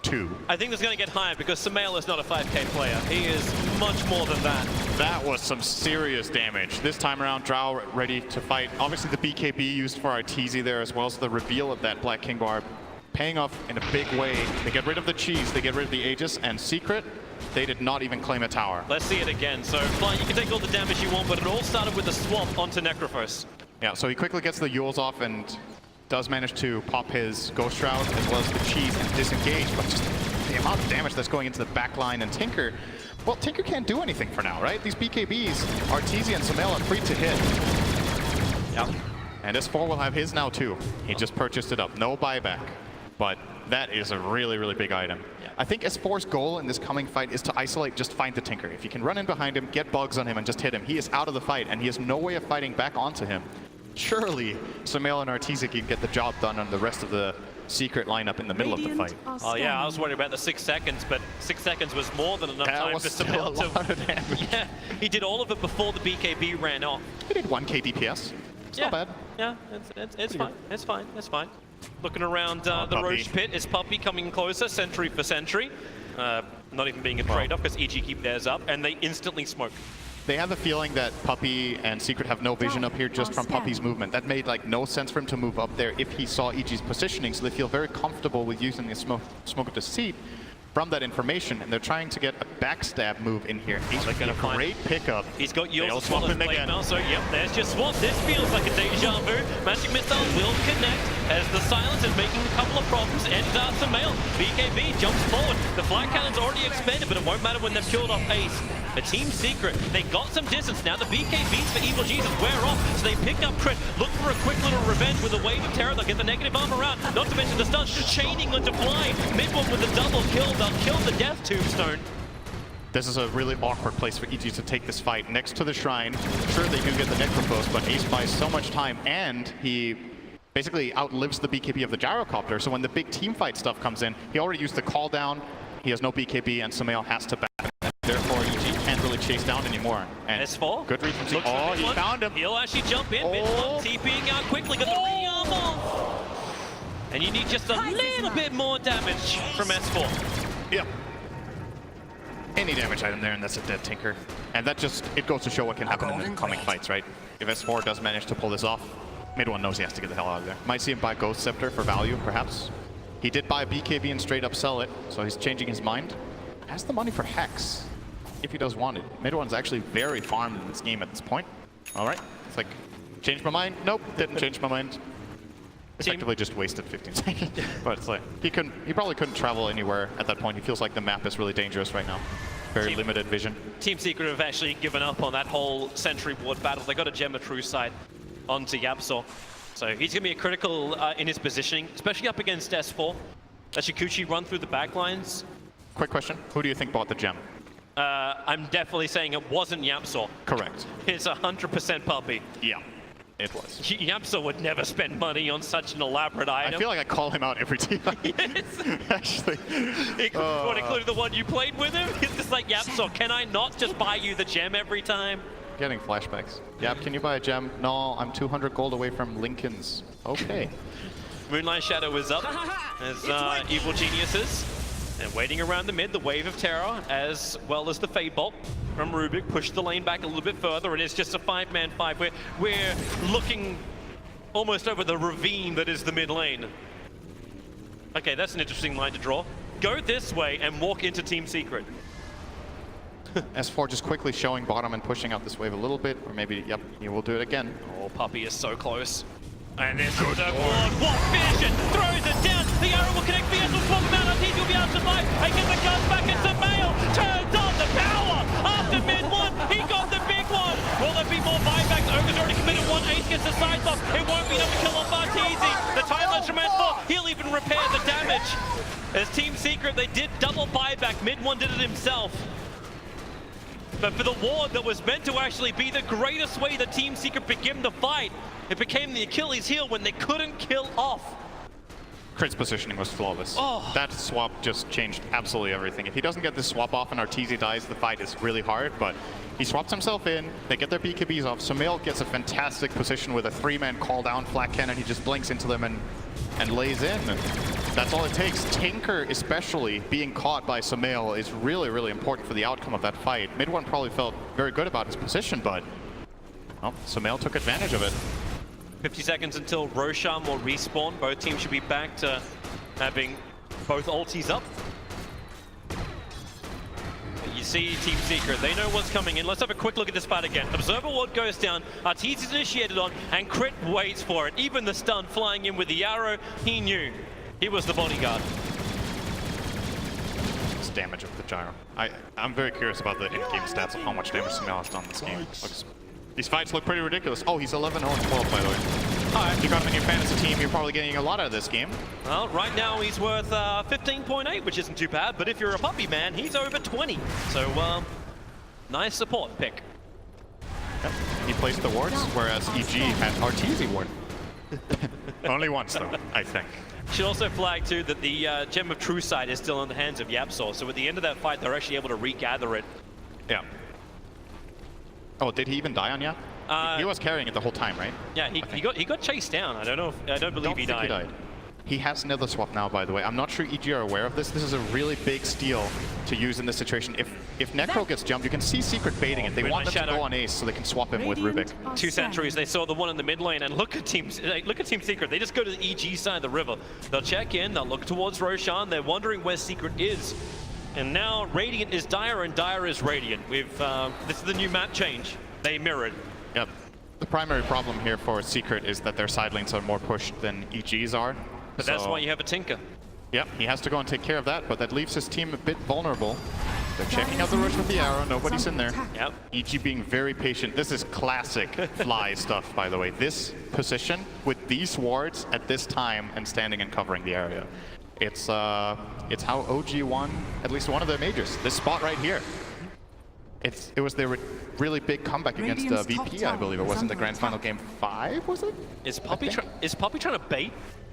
Speaker 5: 2.
Speaker 4: I think it's going to get higher because SumaiL is not a 5k player. He is much more than that.
Speaker 5: That was some serious damage. This time around, Drow ready to fight. Obviously the BKB used for Arteezy there, as well as the reveal of that Black King Bar paying off in a big way. They get rid of the Cheese, they get rid of the Aegis, and Secret, they did not even claim a tower.
Speaker 4: Let's see it again. So, Fly, you can take all the damage you want, but it all started with a swap onto Necrophos.
Speaker 5: Yeah, so he quickly gets the Yules off and does manage to pop his Ghost Shroud as well as the Cheese and disengage, but just the amount of damage that's going into the back line and Tinker, well, Tinker can't do anything for now, right? These BKBs, Arteezy and SumaiL are free to hit.
Speaker 4: Yep.
Speaker 5: And S4 will have his now too. He just purchased it up, no buyback. But that is a really, really big item.
Speaker 4: Yeah.
Speaker 5: I think S4's goal in this coming fight is to isolate, just find the Tinker. If you can run in behind him, get bugs on him, and just hit him, he is out of the fight, and he has no way of fighting back onto him. Surely, SumaiL and Arteezy can get the job done on the rest of the secret lineup in the middle of the fight.
Speaker 4: Oh yeah, I was worried about the 6 seconds, but 6 seconds was more than enough time for SumaiL to... Yeah, he did all of it before the BKB ran off.
Speaker 5: He did 1k DPS. It's not bad.
Speaker 4: Yeah, it's fine. It's fine. It's fine. Looking around the Roche pit, is Puppey coming closer, sentry for sentry. Not even being a trade-off because EG keep theirs up, and they instantly smoke.
Speaker 5: They have the feeling that Puppey and Secret have no vision up here just from Puppey's movement. That made like no sense for him to move up there if he saw EG's positioning, so they feel very comfortable with using the smoke of deceit from that information, and they're trying to get a backstab move in here. He's got a great pickup.
Speaker 4: He's got yours as well as plate now, so yep, there's just swap. This feels like a deja vu. Magic Missile will connect as the silence is making a couple of problems. And SumaiL, BKB jumps forward. The flag cannon's already expanded, but it won't matter when they've killed off Ace. A Team Secret, they got some distance. Now the BKBs for Evil Jesus wear off, so they pick up Crit, look for a quick little revenge with a wave of terror. They'll get the negative armor out, not to mention the stun, chaining onto Fly. Mid-one with a double kill, they'll kill the Death Tombstone.
Speaker 5: This is a really awkward place for EG to take this fight. Next to the shrine, sure they do get the Necropost, but Ace buys so much time, and he basically outlives the BKB of the Gyrocopter, so when the big team fight stuff comes in, he already used the call down, he has no BKB, and SumaiL has to back. Therefore, EG can't really chase down anymore. And
Speaker 4: S4.
Speaker 5: Good read from C. Oh, he found him.
Speaker 4: He'll actually jump in. Mid-one, TPing out quickly. Got the re-arm off. And you need just a little bit more damage from S4.
Speaker 5: Yep. Any damage item there, and that's a dead Tinker. And that just, it goes to show what can happen in the coming fights, right? If S4 does manage to pull this off, Mid-one knows he has to get the hell out of there. Might see him buy Ghost Scepter for value, perhaps. He did buy a BKB and straight up sell it, so he's changing his mind. Has the money for Hex, if he does want it. Mid-one's actually very farmed in this game at this point. All right, it's like, changed my mind? Nope, didn't change my mind. Effectively just wasted 15 seconds. But it's like, he probably couldn't travel anywhere at that point. He feels like the map is really dangerous right now. Very limited vision.
Speaker 4: Team Secret have actually given up on that whole sentry ward battle. They got a Gemma True Sight onto Yapsor. So he's going to be a critical in his positioning, especially up against S4. That Shikuchi run through the backlines.
Speaker 5: Quick question, who do you think bought the gem?
Speaker 4: I'm definitely saying it wasn't Yapsor.
Speaker 5: Correct.
Speaker 4: It's 100% Puppey.
Speaker 5: Yeah, it was.
Speaker 4: Yapsor would never spend money on such an elaborate item.
Speaker 5: I feel like I call him out every team.
Speaker 4: Yes.
Speaker 5: Actually.
Speaker 4: Including the one you played with him? It's just like, Yapsor, can I not just buy you the gem every time?
Speaker 5: Getting flashbacks. Yep, can you buy a gem? No, I'm 200 gold away from Lincoln's. Okay.
Speaker 4: Moonlight Shadow is up as Evil Geniuses. And waiting around the mid, the Wave of Terror, as well as the Fade Bolt from Rubik, push the lane back a little bit further. It is just a 5-man fight. We're looking almost over the ravine that is the mid lane. Okay, that's an interesting line to draw. Go this way and walk into Team Secret.
Speaker 5: S4 just quickly showing bottom and pushing out this wave a little bit, or maybe, yep, he will do it again.
Speaker 4: Oh, Puppey is so close. And there's the ward. What vision! Throws it down. The arrow will connect. VS will swap him out. Arteezy will be able to survive. And get the guns back into SumaiL. Turns on the power. After mid-one, he got the big one. Will there be more buybacks? Ogre's already committed one. Ace gets the side box. It won't be enough to kill off Arteezy. The time lapse from S4. He'll even repair the damage. As Team Secret, they did double buyback. Mid-one did it himself. But for the ward that was meant to actually be the greatest way that Team Secret began the fight, it became the Achilles heel when they couldn't kill off.
Speaker 5: Crit's positioning was flawless.
Speaker 4: Oh.
Speaker 5: That swap just changed absolutely everything. If he doesn't get this swap off and Arteezy dies, the fight is really hard, but he swaps himself in, they get their BKBs off. SumaiL gets a fantastic position with a 3-man call down flat cannon. He just blinks into them and lays in. That's all it takes. Tinker, especially, being caught by SumaiL is really, really important for the outcome of that fight. Mid-one probably felt very good about his position, but well, SumaiL took advantage of it.
Speaker 4: 50 seconds until Roshan will respawn. Both teams should be back to having both ultis up. You see Team Secret, they know what's coming in. Let's have a quick look at this fight again. Observer ward goes down, Arteezy's initiated on, and Crit waits for it. Even the stun flying in with the arrow, he knew. He was the bodyguard.
Speaker 5: It's damage of the gyro. I'm very curious about the in-game stats of how much damage SumaiL has done this game. These fights look pretty ridiculous. Oh, he's 11-0-12, by the way. If you got him in your fantasy team, you're probably getting a lot out of this game.
Speaker 4: Well, right now he's worth 15.8, which isn't too bad, but if you're a puppy man, he's over 20. So, nice support pick.
Speaker 5: Yep. He plays the wards, whereas EG had Arteezy ward. Only once, though, I think.
Speaker 4: Should also flag, too, that the Gem of True Sight is still in the hands of YapzOr, so at the end of that fight, they're actually able to regather it.
Speaker 5: Yeah. Oh, did he even die on Yap? He was carrying it the whole time, right?
Speaker 4: Yeah, he got chased down. I don't believe he died.
Speaker 5: He has Nether Swap now, by the way. I'm not sure EG are aware of this. This is a really big steal to use in this situation. If Necro gets jumped, you can see Secret baiting it. They want them to go on Ace so they can swap him with Rubik.
Speaker 4: 2 sentries. They saw the one in the mid lane, and look at Team Secret. They just go to the EG side of the river. They'll check in. They'll look towards Roshan. They're wondering where Secret is. And now Radiant is Dire, and Dire is Radiant. This is the new map change. They mirrored.
Speaker 5: Yep. The primary problem here for Secret is that their side lanes are more pushed than EG's are.
Speaker 4: But that's why you have a Tinker.
Speaker 5: Yep, he has to go and take care of that, but that leaves his team a bit vulnerable. They're checking out the rush with the arrow, nobody's in there.
Speaker 4: Yep.
Speaker 5: EG being very patient. This is classic Fly stuff, by the way. This position with these wards at this time and standing and covering the area. It's how OG won at least one of the majors. This spot right here. It was their really big comeback against VP, I believe. It was in the grand final game 5, was it?
Speaker 4: Is Poppy trying to bait?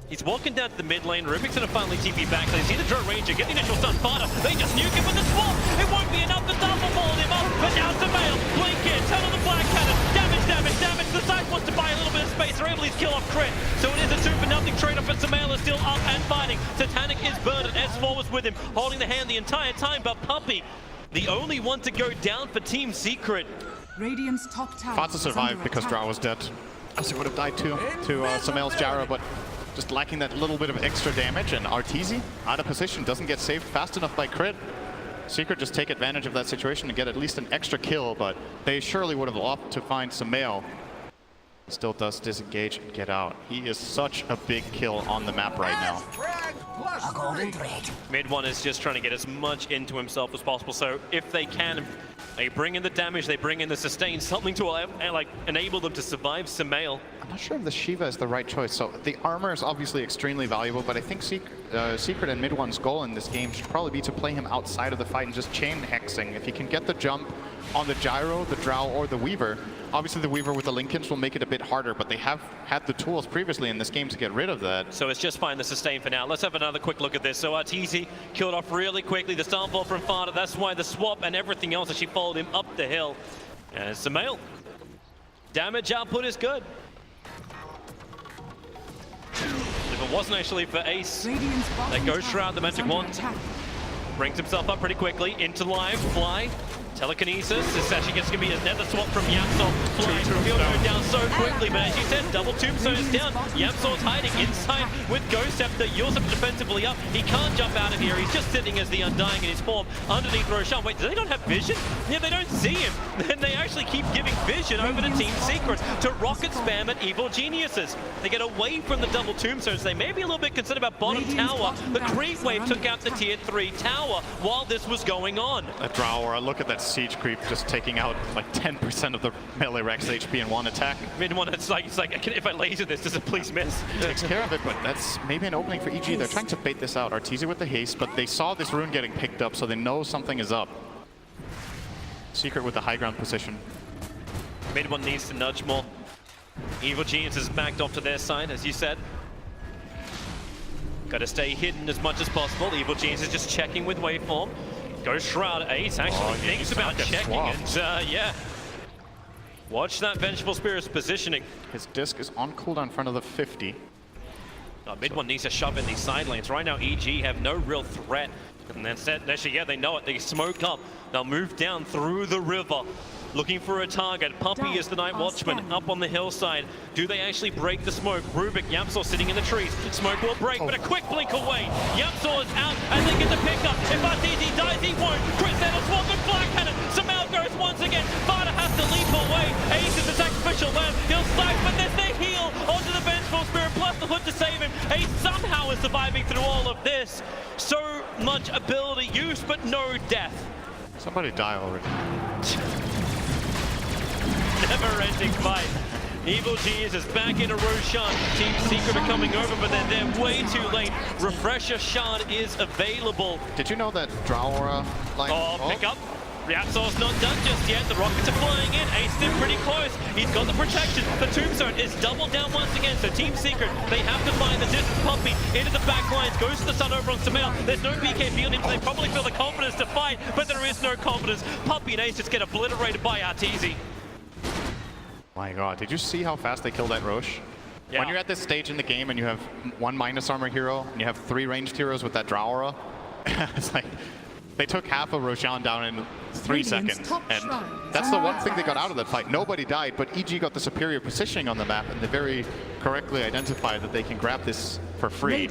Speaker 4: He's walking down to the mid lane. Rubik's gonna finally TP back. They see the Drone Ranger get the initial stun. Fada, they just nuke him with the swap. It won't be enough to double ball him up. But now SumaiL, blink in, turn on the Black Cannon. Damage. The side wants to buy a little bit of space. They're able to kill off crit. So it is a 2-for-0 trade-off, but SumaiL is still up and fighting. Satanic is burned, and S4 was with him, holding the hand the entire time. But Puppy, the only one to go down for Team Secret.
Speaker 7: Radiant's top tower.
Speaker 5: Fata survived because Drow was dead. Else he would have died too to SumaiL's Gyro, but just lacking that little bit of extra damage, and Arteezy out of position, doesn't get saved fast enough by crit. Secret just take advantage of that situation and get at least an extra kill, but they surely would have loved to find SumaiL. Still does disengage and get out. He is such a big kill on the map right now.
Speaker 4: Mid one is just trying to get as much into himself as possible, so if they can, they bring in the damage, they bring in the sustain, something to like enable them to survive SumaiL.
Speaker 5: I'm not sure if the Shiva is the right choice. So the armor is obviously extremely valuable, but I think Secret and Mid One's goal in this game should probably be to play him outside of the fight and just chain hexing. If he can get the jump on the Gyro, the Drow, or the Weaver, obviously the Weaver with the Lincolns will make it a bit harder, but they have had the tools previously in this game to get rid of that.
Speaker 4: So it's just fine the sustain for now. Let's have another quick look at this. So Arteezy killed off really quickly. The Starfall from Fada, that's why the swap and everything else as she followed him up the hill. And SumaiL, damage output is good. If it wasn't actually for Ace, that Ghost Shroud, the Magic Wand, brings himself up pretty quickly into live, Fly. Telekinesis, this actually gets going to be a Nether Swap from YapzOr. Fly, he'll go down so quickly, but as you said, double tombstone is down. YapzOr's hiding inside with Ghost Scepter. Yours up defensively up. He can't jump out of here. He's just sitting as the Undying in his form underneath Roshan. Wait, do they not have vision? Yeah, they don't see him. Then they actually keep giving vision over to Team Secret to rocket spam at Evil Geniuses. They get away from the double tombstones. They may be a little bit concerned about bottom tower. The creep wave took out the tier 3 tower while this was going on.
Speaker 5: A Drow, look at that siege creep just taking out like 10% of the melee Rex HP in one attack.
Speaker 4: Mid one, it's like if I laser this, does it please miss?
Speaker 5: Takes care of it, but that's maybe an opening for EG. They're trying to bait this out. Arteezy with the haste, but they saw this rune getting picked up, so they know something is up. Secret with the high ground position.
Speaker 4: Mid one needs to nudge more. Evil Genius is backed off to their side, as you said. Got to stay hidden as much as possible. Evil Genius is just checking with waveform. Ghost Shroud Ace actually thinks about checking, and yeah. Watch that Vengeful Spirit's positioning.
Speaker 5: His disc is on cooldown in front of the 50.
Speaker 4: Mid one needs to shove in these side lanes. Right now, EG have no real threat. And that's actually, yeah, they know it. They smoke up. They'll move down through the river, looking for a target. Puppy is the Night Watchman up on the hillside. Do they actually break the smoke? Rubik, YapzOr sitting in the trees. Smoke will break, but a quick blink away. YapzOr is out, and they get the pickup. If Arteezy dies, he won't. Chris Edel swap with Black Cannon. SumaiL goes once again. Fada has to leap away. Ace is the sacrificial lamb. He'll siphon this. They heal onto the Vengeful Spirit, plus the hood to save him. Ace somehow is surviving through all of this. So much ability use, but no death.
Speaker 5: Somebody die already.
Speaker 4: Never-ending fight. Evil Genius is back into Roshan. Team Secret are coming over, but they're way too late. Refresher Shard is available.
Speaker 5: Did you know that Draura line?
Speaker 4: Pick up. Reactor's not done just yet. The rockets are flying in. Ace's in pretty close. He's got the protection. The Tombstone is doubled down once again. So Team Secret, they have to find the distance. Puppy into the back lines. Goes to the sun over on SumaiL. There's no BKB on him. So they probably feel the confidence to fight, but there is no confidence. Puppy and Ace just get obliterated by Arteezy.
Speaker 5: My God, did you see how fast they killed that Roche?
Speaker 4: Yeah.
Speaker 5: When you're at this stage in the game and you have 1 minus armor hero and you have 3 ranged heroes with that Draura, it's like they took half of Roshan down in 3 seconds. And that's the one thing they got out of that fight. Nobody died, but EG got the superior positioning on the map and they very correctly identified that they can grab this for free.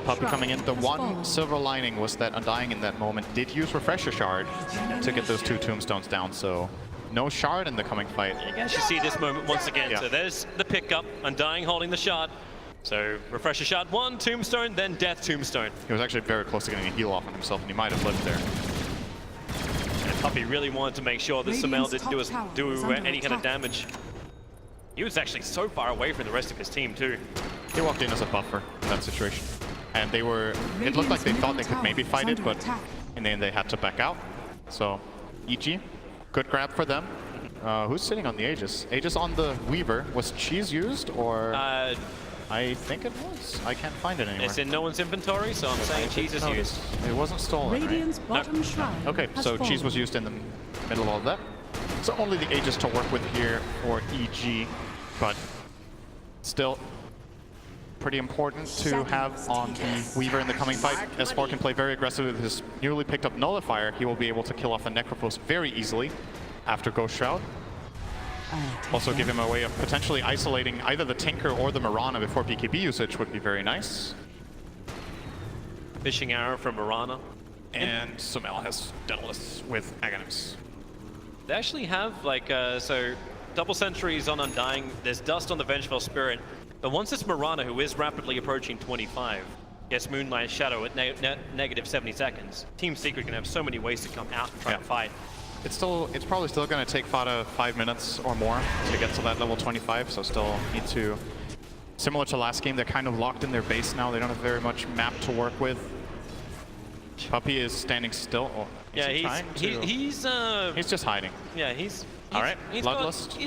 Speaker 5: Puppy coming in. The one silver lining was that Undying in that moment did use Refresher Shard to get those 2 tombstones down, so no shard in the coming fight.
Speaker 4: You guys should see this moment once again. Yeah. So there's the pickup, Undying holding the shard. So Refresher Shard 1, Tombstone, then Death Tombstone.
Speaker 5: He was actually very close to getting a heal off on himself, and he might have lived there.
Speaker 4: And Puppy really wanted to make sure that SumaiL didn't do any kind of damage. He was actually so far away from the rest of his team too.
Speaker 5: He walked in as a buffer in that situation. And they were, it looked like they thought they could maybe fight it, but in the end they had to back out. So EG, good grab for them. Who's sitting on the Aegis? Aegis on the Weaver. Was Cheese used or? I think it was. I can't find it anywhere.
Speaker 4: It's in no one's inventory, so I'm saying Cheese is used.
Speaker 5: It wasn't stolen,
Speaker 7: Radiant's bottom shrine.
Speaker 5: Okay, so Cheese was used in the middle of all that. So only the Aegis to work with here for EG, but still pretty important to have on the Weaver in the coming fight. S4 can play very aggressive with his newly picked up Nullifier. He will be able to kill off the Necrophos very easily after Ghost Shroud. Also give him a way of potentially isolating either the Tinker or the Mirana before BKB usage would be very nice.
Speaker 4: Fishing arrow from Mirana.
Speaker 5: And SumaiL has Daedalus with Aghanim's.
Speaker 4: They actually have like, so double sentries on Undying, there's dust on the Vengeful Spirit, but once this Mirana, who is rapidly approaching 25, gets Moonlight Shadow at negative 70 seconds, Team Secret can have so many ways to come out and try to fight.
Speaker 5: It's probably still going to take Fada 5 minutes or more to get to that level 25, so still need to, similar to last game, they're kind of locked in their base now. They don't have very much map to work with. Puppy is standing still. Oh,
Speaker 4: yeah, he's
Speaker 5: just hiding.
Speaker 4: Yeah, he's
Speaker 5: all right.
Speaker 4: He's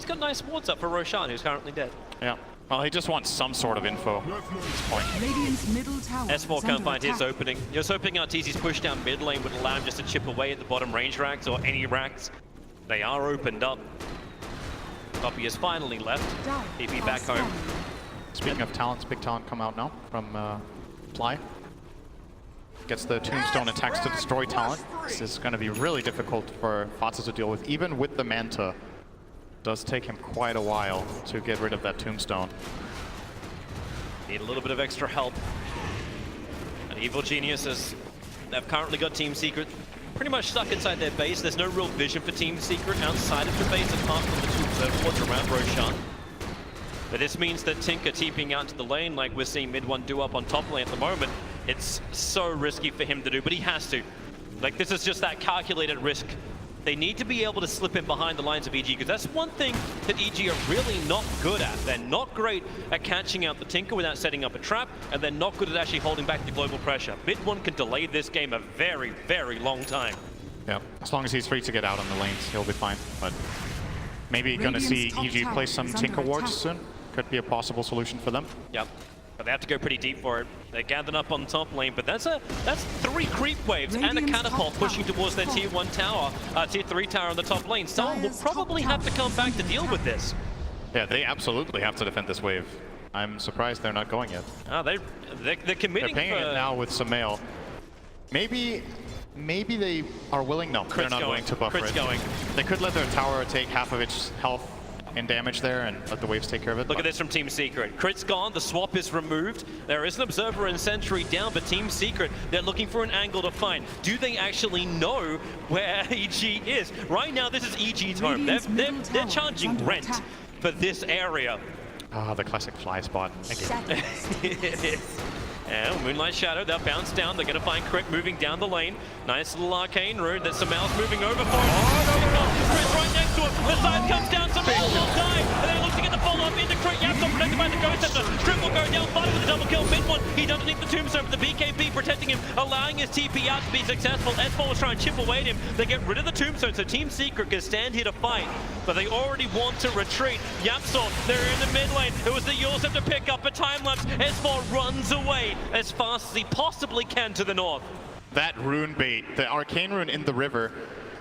Speaker 4: got nice wards up for Roshan, who's currently dead.
Speaker 5: Yeah. Well, he just wants some sort of info at this point.
Speaker 7: Radiant's middle tower
Speaker 4: S4 can't find his opening. You're hoping Arteezy's push down mid lane would allow him just to chip away at the bottom range racks or any racks. They are opened up. Puppy has finally left. TP back home.
Speaker 5: Speaking of talents, big talent come out now from Fly. Gets the Tombstone attacks to destroy talent. This is going to be really difficult for vods to deal with, even with the Manta. Does take him quite a while to get rid of that Tombstone.
Speaker 4: Need a little bit of extra help. And Evil Geniuses, they've currently got Team Secret pretty much stuck inside their base. There's no real vision for Team Secret outside of the base apart from the 2 observer wards around Roshan. But this means that Tinker TPing out into the lane like we're seeing mid 1 do up on top lane at the moment. It's so risky for him to do, but he has to. Like, this is just that calculated risk. They need to be able to slip in behind the lines of EG, because that's one thing that EG are really not good at. They're not great at catching out the Tinker without setting up a trap, and they're not good at actually holding back the global pressure. Mid 1 can delay this game a very, very long time.
Speaker 5: Yeah, as long as he's free to get out on the lanes, he'll be fine. But maybe going to see EG play some Tinker wards soon. Could be a possible solution for them.
Speaker 4: Yep. But they have to go pretty deep for it. They're gathered up on top lane, but that's 3 creep waves and a catapult pushing towards their tier 1 tower, tier 3 tower on the top lane. Someone will probably have to come back to deal with this.
Speaker 5: Yeah, they absolutely have to defend this wave. I'm surprised they're not going yet.
Speaker 4: Oh, they're committing.
Speaker 5: They're paying it now with SumaiL. Maybe they are willing. No, they're not willing to buffer it.
Speaker 4: Going.
Speaker 5: They could let their tower take half of its health and damage there and let the waves take care of it.
Speaker 4: Look at this from Team Secret. Crit's gone, the swap is removed. There is an Observer and Sentry down, but Team Secret, they're looking for an angle to find. Do they actually know where EG is? Right now, this is EG's home. They're charging rent for this area.
Speaker 5: Ah, the classic fly spot. Again.
Speaker 4: It is. And Moonlight Shadow, they'll bounce down. They're going to find Crit moving down the lane. Nice little arcane rune that SumaiL's moving over for. Crit's right next to him. The side comes down. SumaiL will die. And they're looking at the follow-up go down, Butter with a double kill, mid one. He doesn't need the tombstone, but the BKB protecting him, allowing his TP out to be successful. S4 was trying to chip away at him. They get rid of the tombstone, so Team Secret can stand here to fight, but they already want to retreat. Yapsor, they're in the mid lane. It was the Yulsep to pick up a time lapse. S4 runs away as fast as he possibly can to the north.
Speaker 5: That rune bait, the arcane rune in the river,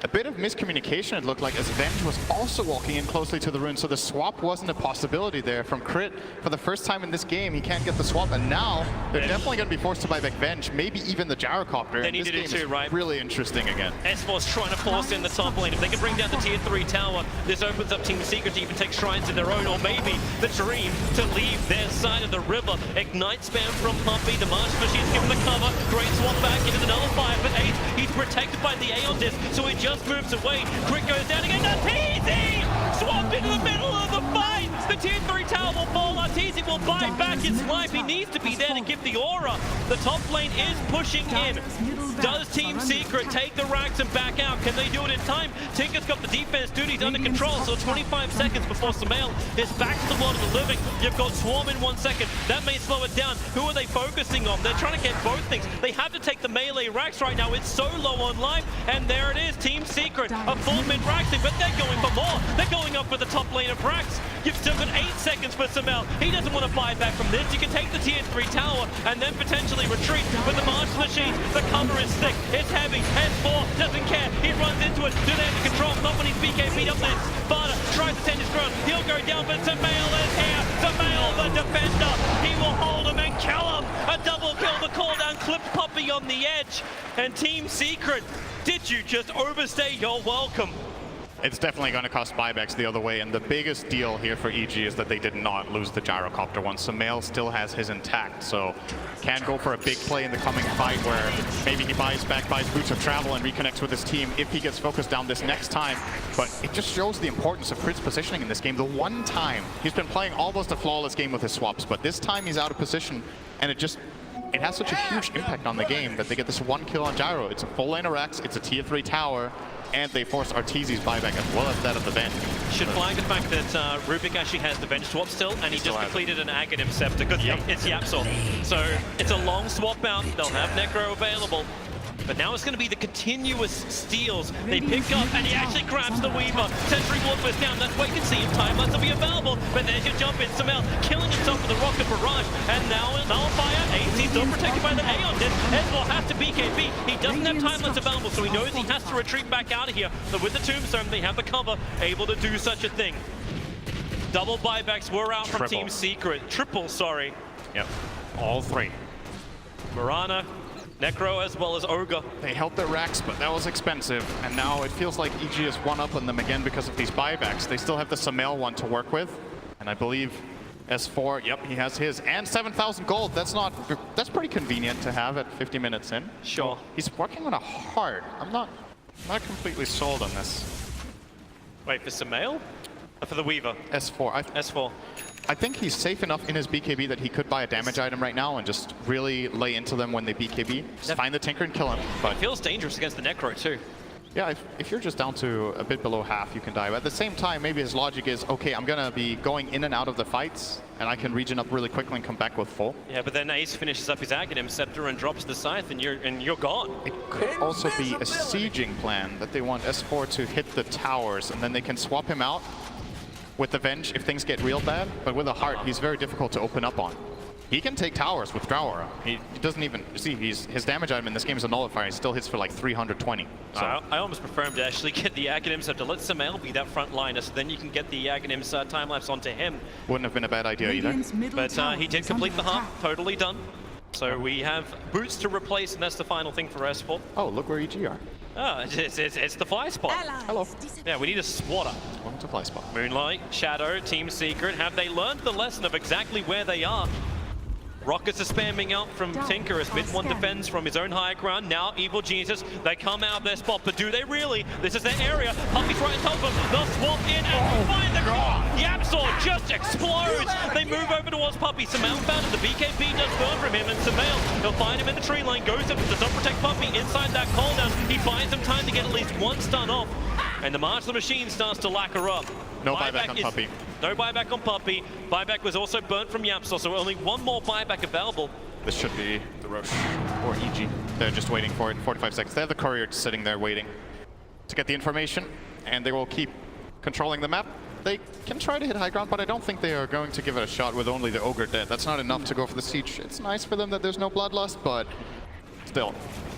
Speaker 5: a bit of miscommunication it looked like, as Venge was also walking in closely to the rune, so the swap wasn't a possibility there from Crit. For the first time in this game, he can't get the swap, and now they're definitely going to be forced to buy back Venge, maybe even the Gyrocopter.
Speaker 4: They need to do too, right?
Speaker 5: Really interesting again.
Speaker 4: S4's trying to force in the top lane. If they can bring down the tier 3 tower, this opens up Team Secret to even take shrines of their own, or maybe the dream to leave their side of the river. Ignite spam from Pumpy. The March Machine's given the cover. Great swap back into the nullifier, but Ace, he's protected by the Aeon Disc, so he just moves away. Crit goes down again. Arteezy! Swapped into the middle of the fight! The tier 3 tower will fall. Arteezy will buy back his life. He needs to be there to give the aura. The top lane is pushing in. Does Team Secret take the racks and back out? Can they do it in time? Tinker's got the defense duties under control, so 25 seconds before SumaiL is back to the world of the living. You've got Swarm in 1 second. That may slow it down. Who are they focusing on? They're trying to get both things. They have to take the melee racks right now. It's so low on life, and there it is. Team Secret, a full mid-raxing, but they're going for more. They're going up for the top lane of racks. You've still got 8 seconds for SumaiL. He doesn't want to buy back from this. You can take the tier 3 tower and then potentially retreat. But the March Machine, the cover is thick. It's heavy. S4 doesn't care. He runs into it. Do they have the control? Not when he's BKB'd up there. Sparta tries to send his ground. He'll go down, but SumaiL is here. SumaiL, the defender. He will hold him and kill him. A double kill. The call down clips Puppy on the edge. And Team Secret, did you just overstay your welcome?
Speaker 5: It's definitely going to cost buybacks the other way, and the biggest deal here for EG is that they did not lose the Gyrocopter one. SumaiL still has his intact, so can go for a big play in the coming fight where maybe he buys Boots of Travel and reconnects with his team if he gets focused down this next time. But it just shows the importance of Crit's positioning in this game. The one time he's been playing almost a flawless game with his swaps, but this time he's out of position, and it has such a huge impact on the game that they get this 1 kill on Gyro. It's a full lane of Rex, it's a tier 3 tower, and they force Arteezy's buyback as well as that of the Venge.
Speaker 4: Should flag the fact that Rubik actually has the Venge swap still, and he just completed an Aghanim Scepter. Good thing it's Yapsor. So it's a long swap out. They'll have Necro available. But now it's going to be the continuous steals. They pick up, and he actually grabs the Weaver. Sentry Warfare down. That's why you can see him. Timelines will be available. But there's your jump in. SumaiL killing himself with the Rocket Barrage. And now Nullifier. AC still protected by the Aeon Disc. S4 has to BKB. He doesn't have timelines available, so he knows he has to retreat back out of here. But with the Tombstone, they have the cover, able to do such a thing. Double buybacks were out from Team Secret. Triple, sorry.
Speaker 5: Yep, all 3.
Speaker 4: Mirana, Necro, as well as Ogre.
Speaker 5: They held their racks, but that was expensive. And now it feels like EG is one up on them again because of these buybacks. They still have the SumaiL one to work with. And I believe S4, yep, he has his. And 7,000 gold. That's pretty convenient to have at 50 minutes in.
Speaker 4: Sure.
Speaker 5: He's working on a hard. I'm not completely sold on this.
Speaker 4: Wait, for SumaiL? Or for the Weaver?
Speaker 5: S4.
Speaker 4: S4.
Speaker 5: I think he's safe enough in his BKB that he could buy a damage item right now and just really lay into them when they BKB. Just find the Tinker and kill him. But
Speaker 4: it feels dangerous against the Necro too.
Speaker 5: Yeah, if you're just down to a bit below half, you can die. But at the same time, maybe his logic is, okay, I'm going to be going in and out of the fights, and I can regen up really quickly and come back with full.
Speaker 4: Yeah, but then Ace finishes up his Aghanim Scepter and drops the Scythe, and you're gone.
Speaker 5: It could also be a sieging plan that they want S4 to hit the towers, and then they can swap him out with the Venge if things get real bad. But with a Heart, he's very difficult to open up on. He can take towers with Drow Aura. He doesn't even see his damage item in this game is a nullifier. He still hits for like 320. So
Speaker 4: I almost prefer him to actually get the Aghanim Scepter. Let SumaiL be that front liner, so then you can get the Aghanim's time lapse onto him.
Speaker 5: Wouldn't have been a bad idea either.
Speaker 4: But he did complete the heart. Totally done. So we have Boots to replace, and that's the final thing for S4.
Speaker 5: Oh, look where EG are.
Speaker 4: Oh, it's the fly spot.
Speaker 5: Hello.
Speaker 4: Yeah, we need a swatter.
Speaker 5: Welcome to fly spot.
Speaker 4: Moonlight, Shadow, Team Secret. Have they learned the lesson of exactly where they are? Rockets are spamming out from Tinker as mid one defends from his own high ground. Now Evil Geniuses, they come out of their spot, but do they really? This is their area. Puppy's right on top of them. They'll swap in and find the core. Yapsor just explodes. They move over towards Puppy. SumaiL found him. The BKB does burn from him, and SumaiL, he'll find him in the tree line, goes up, does not protect Puppy inside that cooldown. He buys some time to get at least one stun off, and the March of the Machine starts to lacquer up.
Speaker 5: No buyback on Puppy.
Speaker 4: No buyback on Puppy. Buyback was also burnt from Yapstor, so only one more buyback available.
Speaker 5: This should be the Roche or EG. They're just waiting for it. 45 seconds. They have the courier sitting there waiting to get the information, and they will keep controlling the map. They can try to hit high ground, but I don't think they are going to give it a shot with only the Ogre dead. That's not enough to go for the siege. It's nice for them that there's no bloodlust, but still,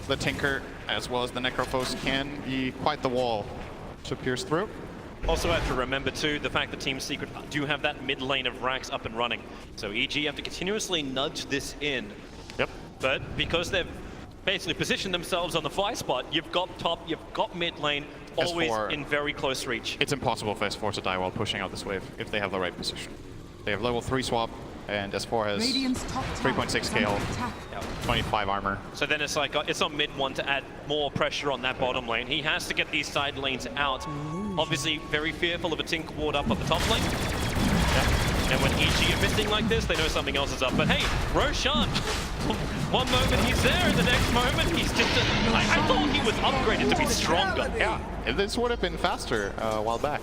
Speaker 5: the Tinker as well as the Necrophos can be quite the wall to pierce through.
Speaker 4: Also have to remember too, the fact that Team Secret do have that mid lane of Rax up and running. So EG have to continuously nudge this in.
Speaker 5: Yep.
Speaker 4: But because they've basically positioned themselves on the fly spot, you've got top, you've got mid lane, always
Speaker 5: S4,
Speaker 4: in very close reach.
Speaker 5: It's impossible for S4 to die while pushing out this wave if they have the right position. They have level 3 swap, and S4 has 3.6 KL, 25 armor.
Speaker 4: So then it's like, it's on mid one to add more pressure on that bottom lane. He has to get these side lanes out. Obviously, very fearful of a Tinker ward up at the top lane. Yeah. And when EG are missing like this, they know something else is up. But hey, Roshan, one moment he's there, and the next moment he's just... I thought he was upgraded to be stronger.
Speaker 5: Yeah, this would have been faster a while back.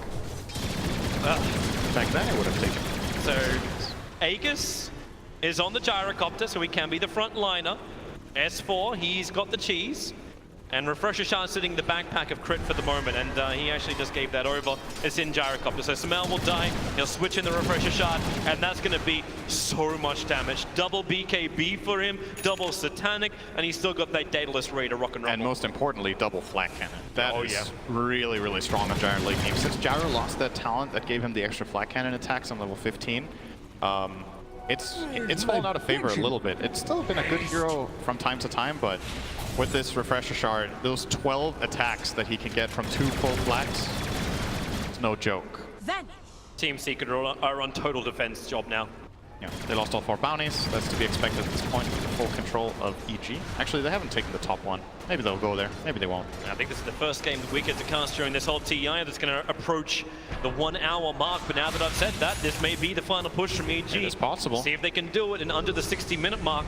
Speaker 5: Back then it would have taken.
Speaker 4: So, Aegis is on the Gyrocopter, so he can be the front liner. S4, he's got the cheese. And Refresher Shard sitting in the backpack of Crit for the moment, and he actually just gave that over. It's in Gyrocopter, so SumaiL will die. He'll switch in the Refresher Shard, and that's going to be so much damage. Double BKB for him, double Satanic, and he's still got that Daedalus ready to rock and roll.
Speaker 5: And most importantly, double Flat Cannon. That is really, really strong on Gyro late game. Since Gyro lost that talent that gave him the extra Flat Cannon attacks on level 15, it's fallen out of favor a little bit. It's still been a good hero from time to time, but with this Refresher Shard, those 12 attacks that he can get from 2 full flats, it's no joke.
Speaker 4: Team Secret are on total defense job now.
Speaker 5: Yeah, they lost all 4 bounties. That's to be expected at this point with the full control of EG. Actually, they haven't taken the top one. Maybe they'll go there. Maybe they won't.
Speaker 4: I think this is the first game that we get to cast during this whole TI that's going to approach the 1 hour mark. But now that I've said that, this may be the final push from EG.
Speaker 5: It is possible.
Speaker 4: See if they can do it in under the 60-minute mark,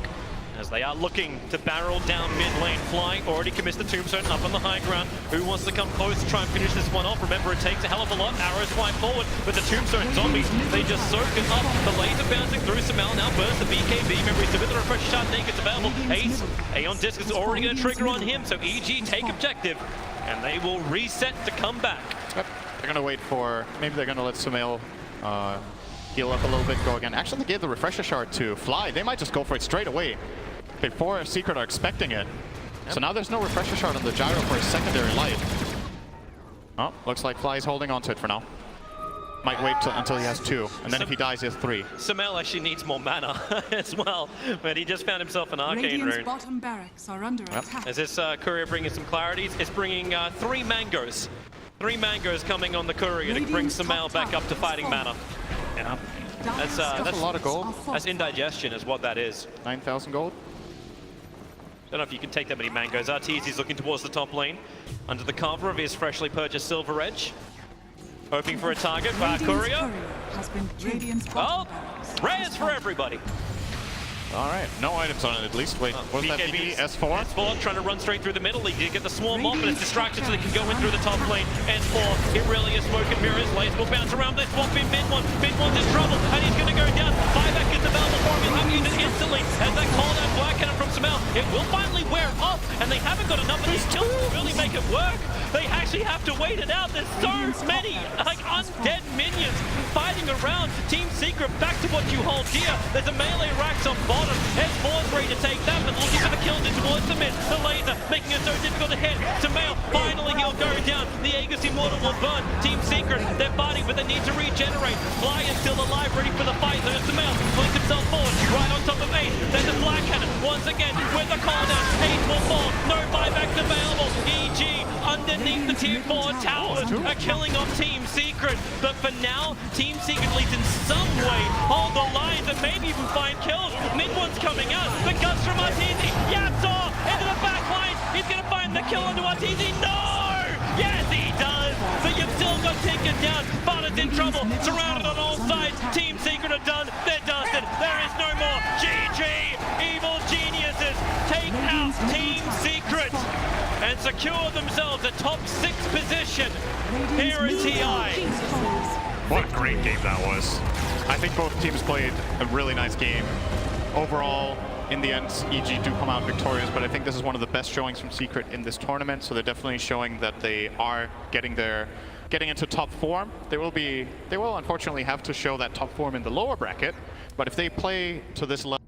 Speaker 4: as they are looking to barrel down mid lane. Fly already commits the tombstone up on the high ground. Who wants to come close to try and finish this one off? Remember, it takes a hell of a lot. Arrows fly forward, but the tombstone zombies, they just soak it up. The laser bouncing through SumaiL now burns the BKB. Remember, he's with the Refresher Shard, it's available. Ace, Aeon Disc is already going to trigger on him, so EG take objective, and they will reset to come back.
Speaker 5: Yep. They're going to wait for, maybe they're going to let SumaiL heal up a little bit, go again. Actually, they gave the Refresher Shard to Fly. They might just go for it straight away before Secret are expecting it. Yep. So now there's no Refresher Shard on the Gyro for his secondary life. Oh, looks like Fly is holding on to it for now. Might wait until he has 2, and then if he dies, he has 3.
Speaker 4: SumaiL actually needs more mana as well, but he just found himself an arcane rune.
Speaker 7: Bottom barracks are under attack.
Speaker 4: As this courier bringing some clarities, it's bringing 3 mangoes. 3 mangoes coming on the courier to bring SumaiL back up to fighting mana. Yeah. That's
Speaker 5: a lot of gold.
Speaker 4: That's indigestion is what that is.
Speaker 5: 9,000 gold.
Speaker 4: Don't know if you can take that many mangoes. Arteezy's looking towards the top lane under the cover of his freshly purchased Silver Edge. Hoping for a target for Courier. Oh, rares for everybody.
Speaker 5: All right, no items on it at least. Wait, was that BKB? S4?
Speaker 4: S4 trying to run straight through the middle. He did get the swarm off, but it's distracted so they can go in through the top lane. S4, it really is smoke and mirrors. Lace will bounce around. They swap in mid one. Mid one's in trouble, and he's going to go down. Buyback is available for him. He'll have unit instantly. As that call down Black Cannon from SumaiL, it will finally wear off, and they haven't got enough of these kills to really make it work. They actually have to wait it out. There's so many, like, undead minions fighting around. Team Secret, back to what you hold dear. There's a melee Rax on bottom. S4's ready to take that, but looking for the kills in towards the mid. The laser, making it so difficult to hit. SumaiL, finally he'll go down. The Aegis Immortal will burn. Team Secret, they're fighting, but they need to regenerate. Fly is still alive, ready for the fight. There's SumaiL, pulling himself forward, right on top of 8. There's a Black Cannon, once again, with the call down. 8 will fall, no buybacks available. EG, underneath the tier 4 towers, are killing off Team Secret. But for now, Team Secret leads in some way hold the lines and maybe even find kills. Mid one's coming out. The guts from Arteezy. Yapstor into the back line. He's going to find the kill onto Arteezy. No! Yes, he does. But you've still got Tinker down. Barter's in trouble. Surrounded on all sides. Team Secret are done. They're dusted. There is no more. GG. Evil geniuses take out Team Secret and secure themselves a top 6 position here at TI.
Speaker 5: What a great game that was. I think both teams played a really nice game. Overall, in the end, EG do come out victorious, but I think this is one of the best showings from Secret in this tournament, so they're definitely showing that they are getting into top form. They will unfortunately have to show that top form in the lower bracket, but if they play to this level,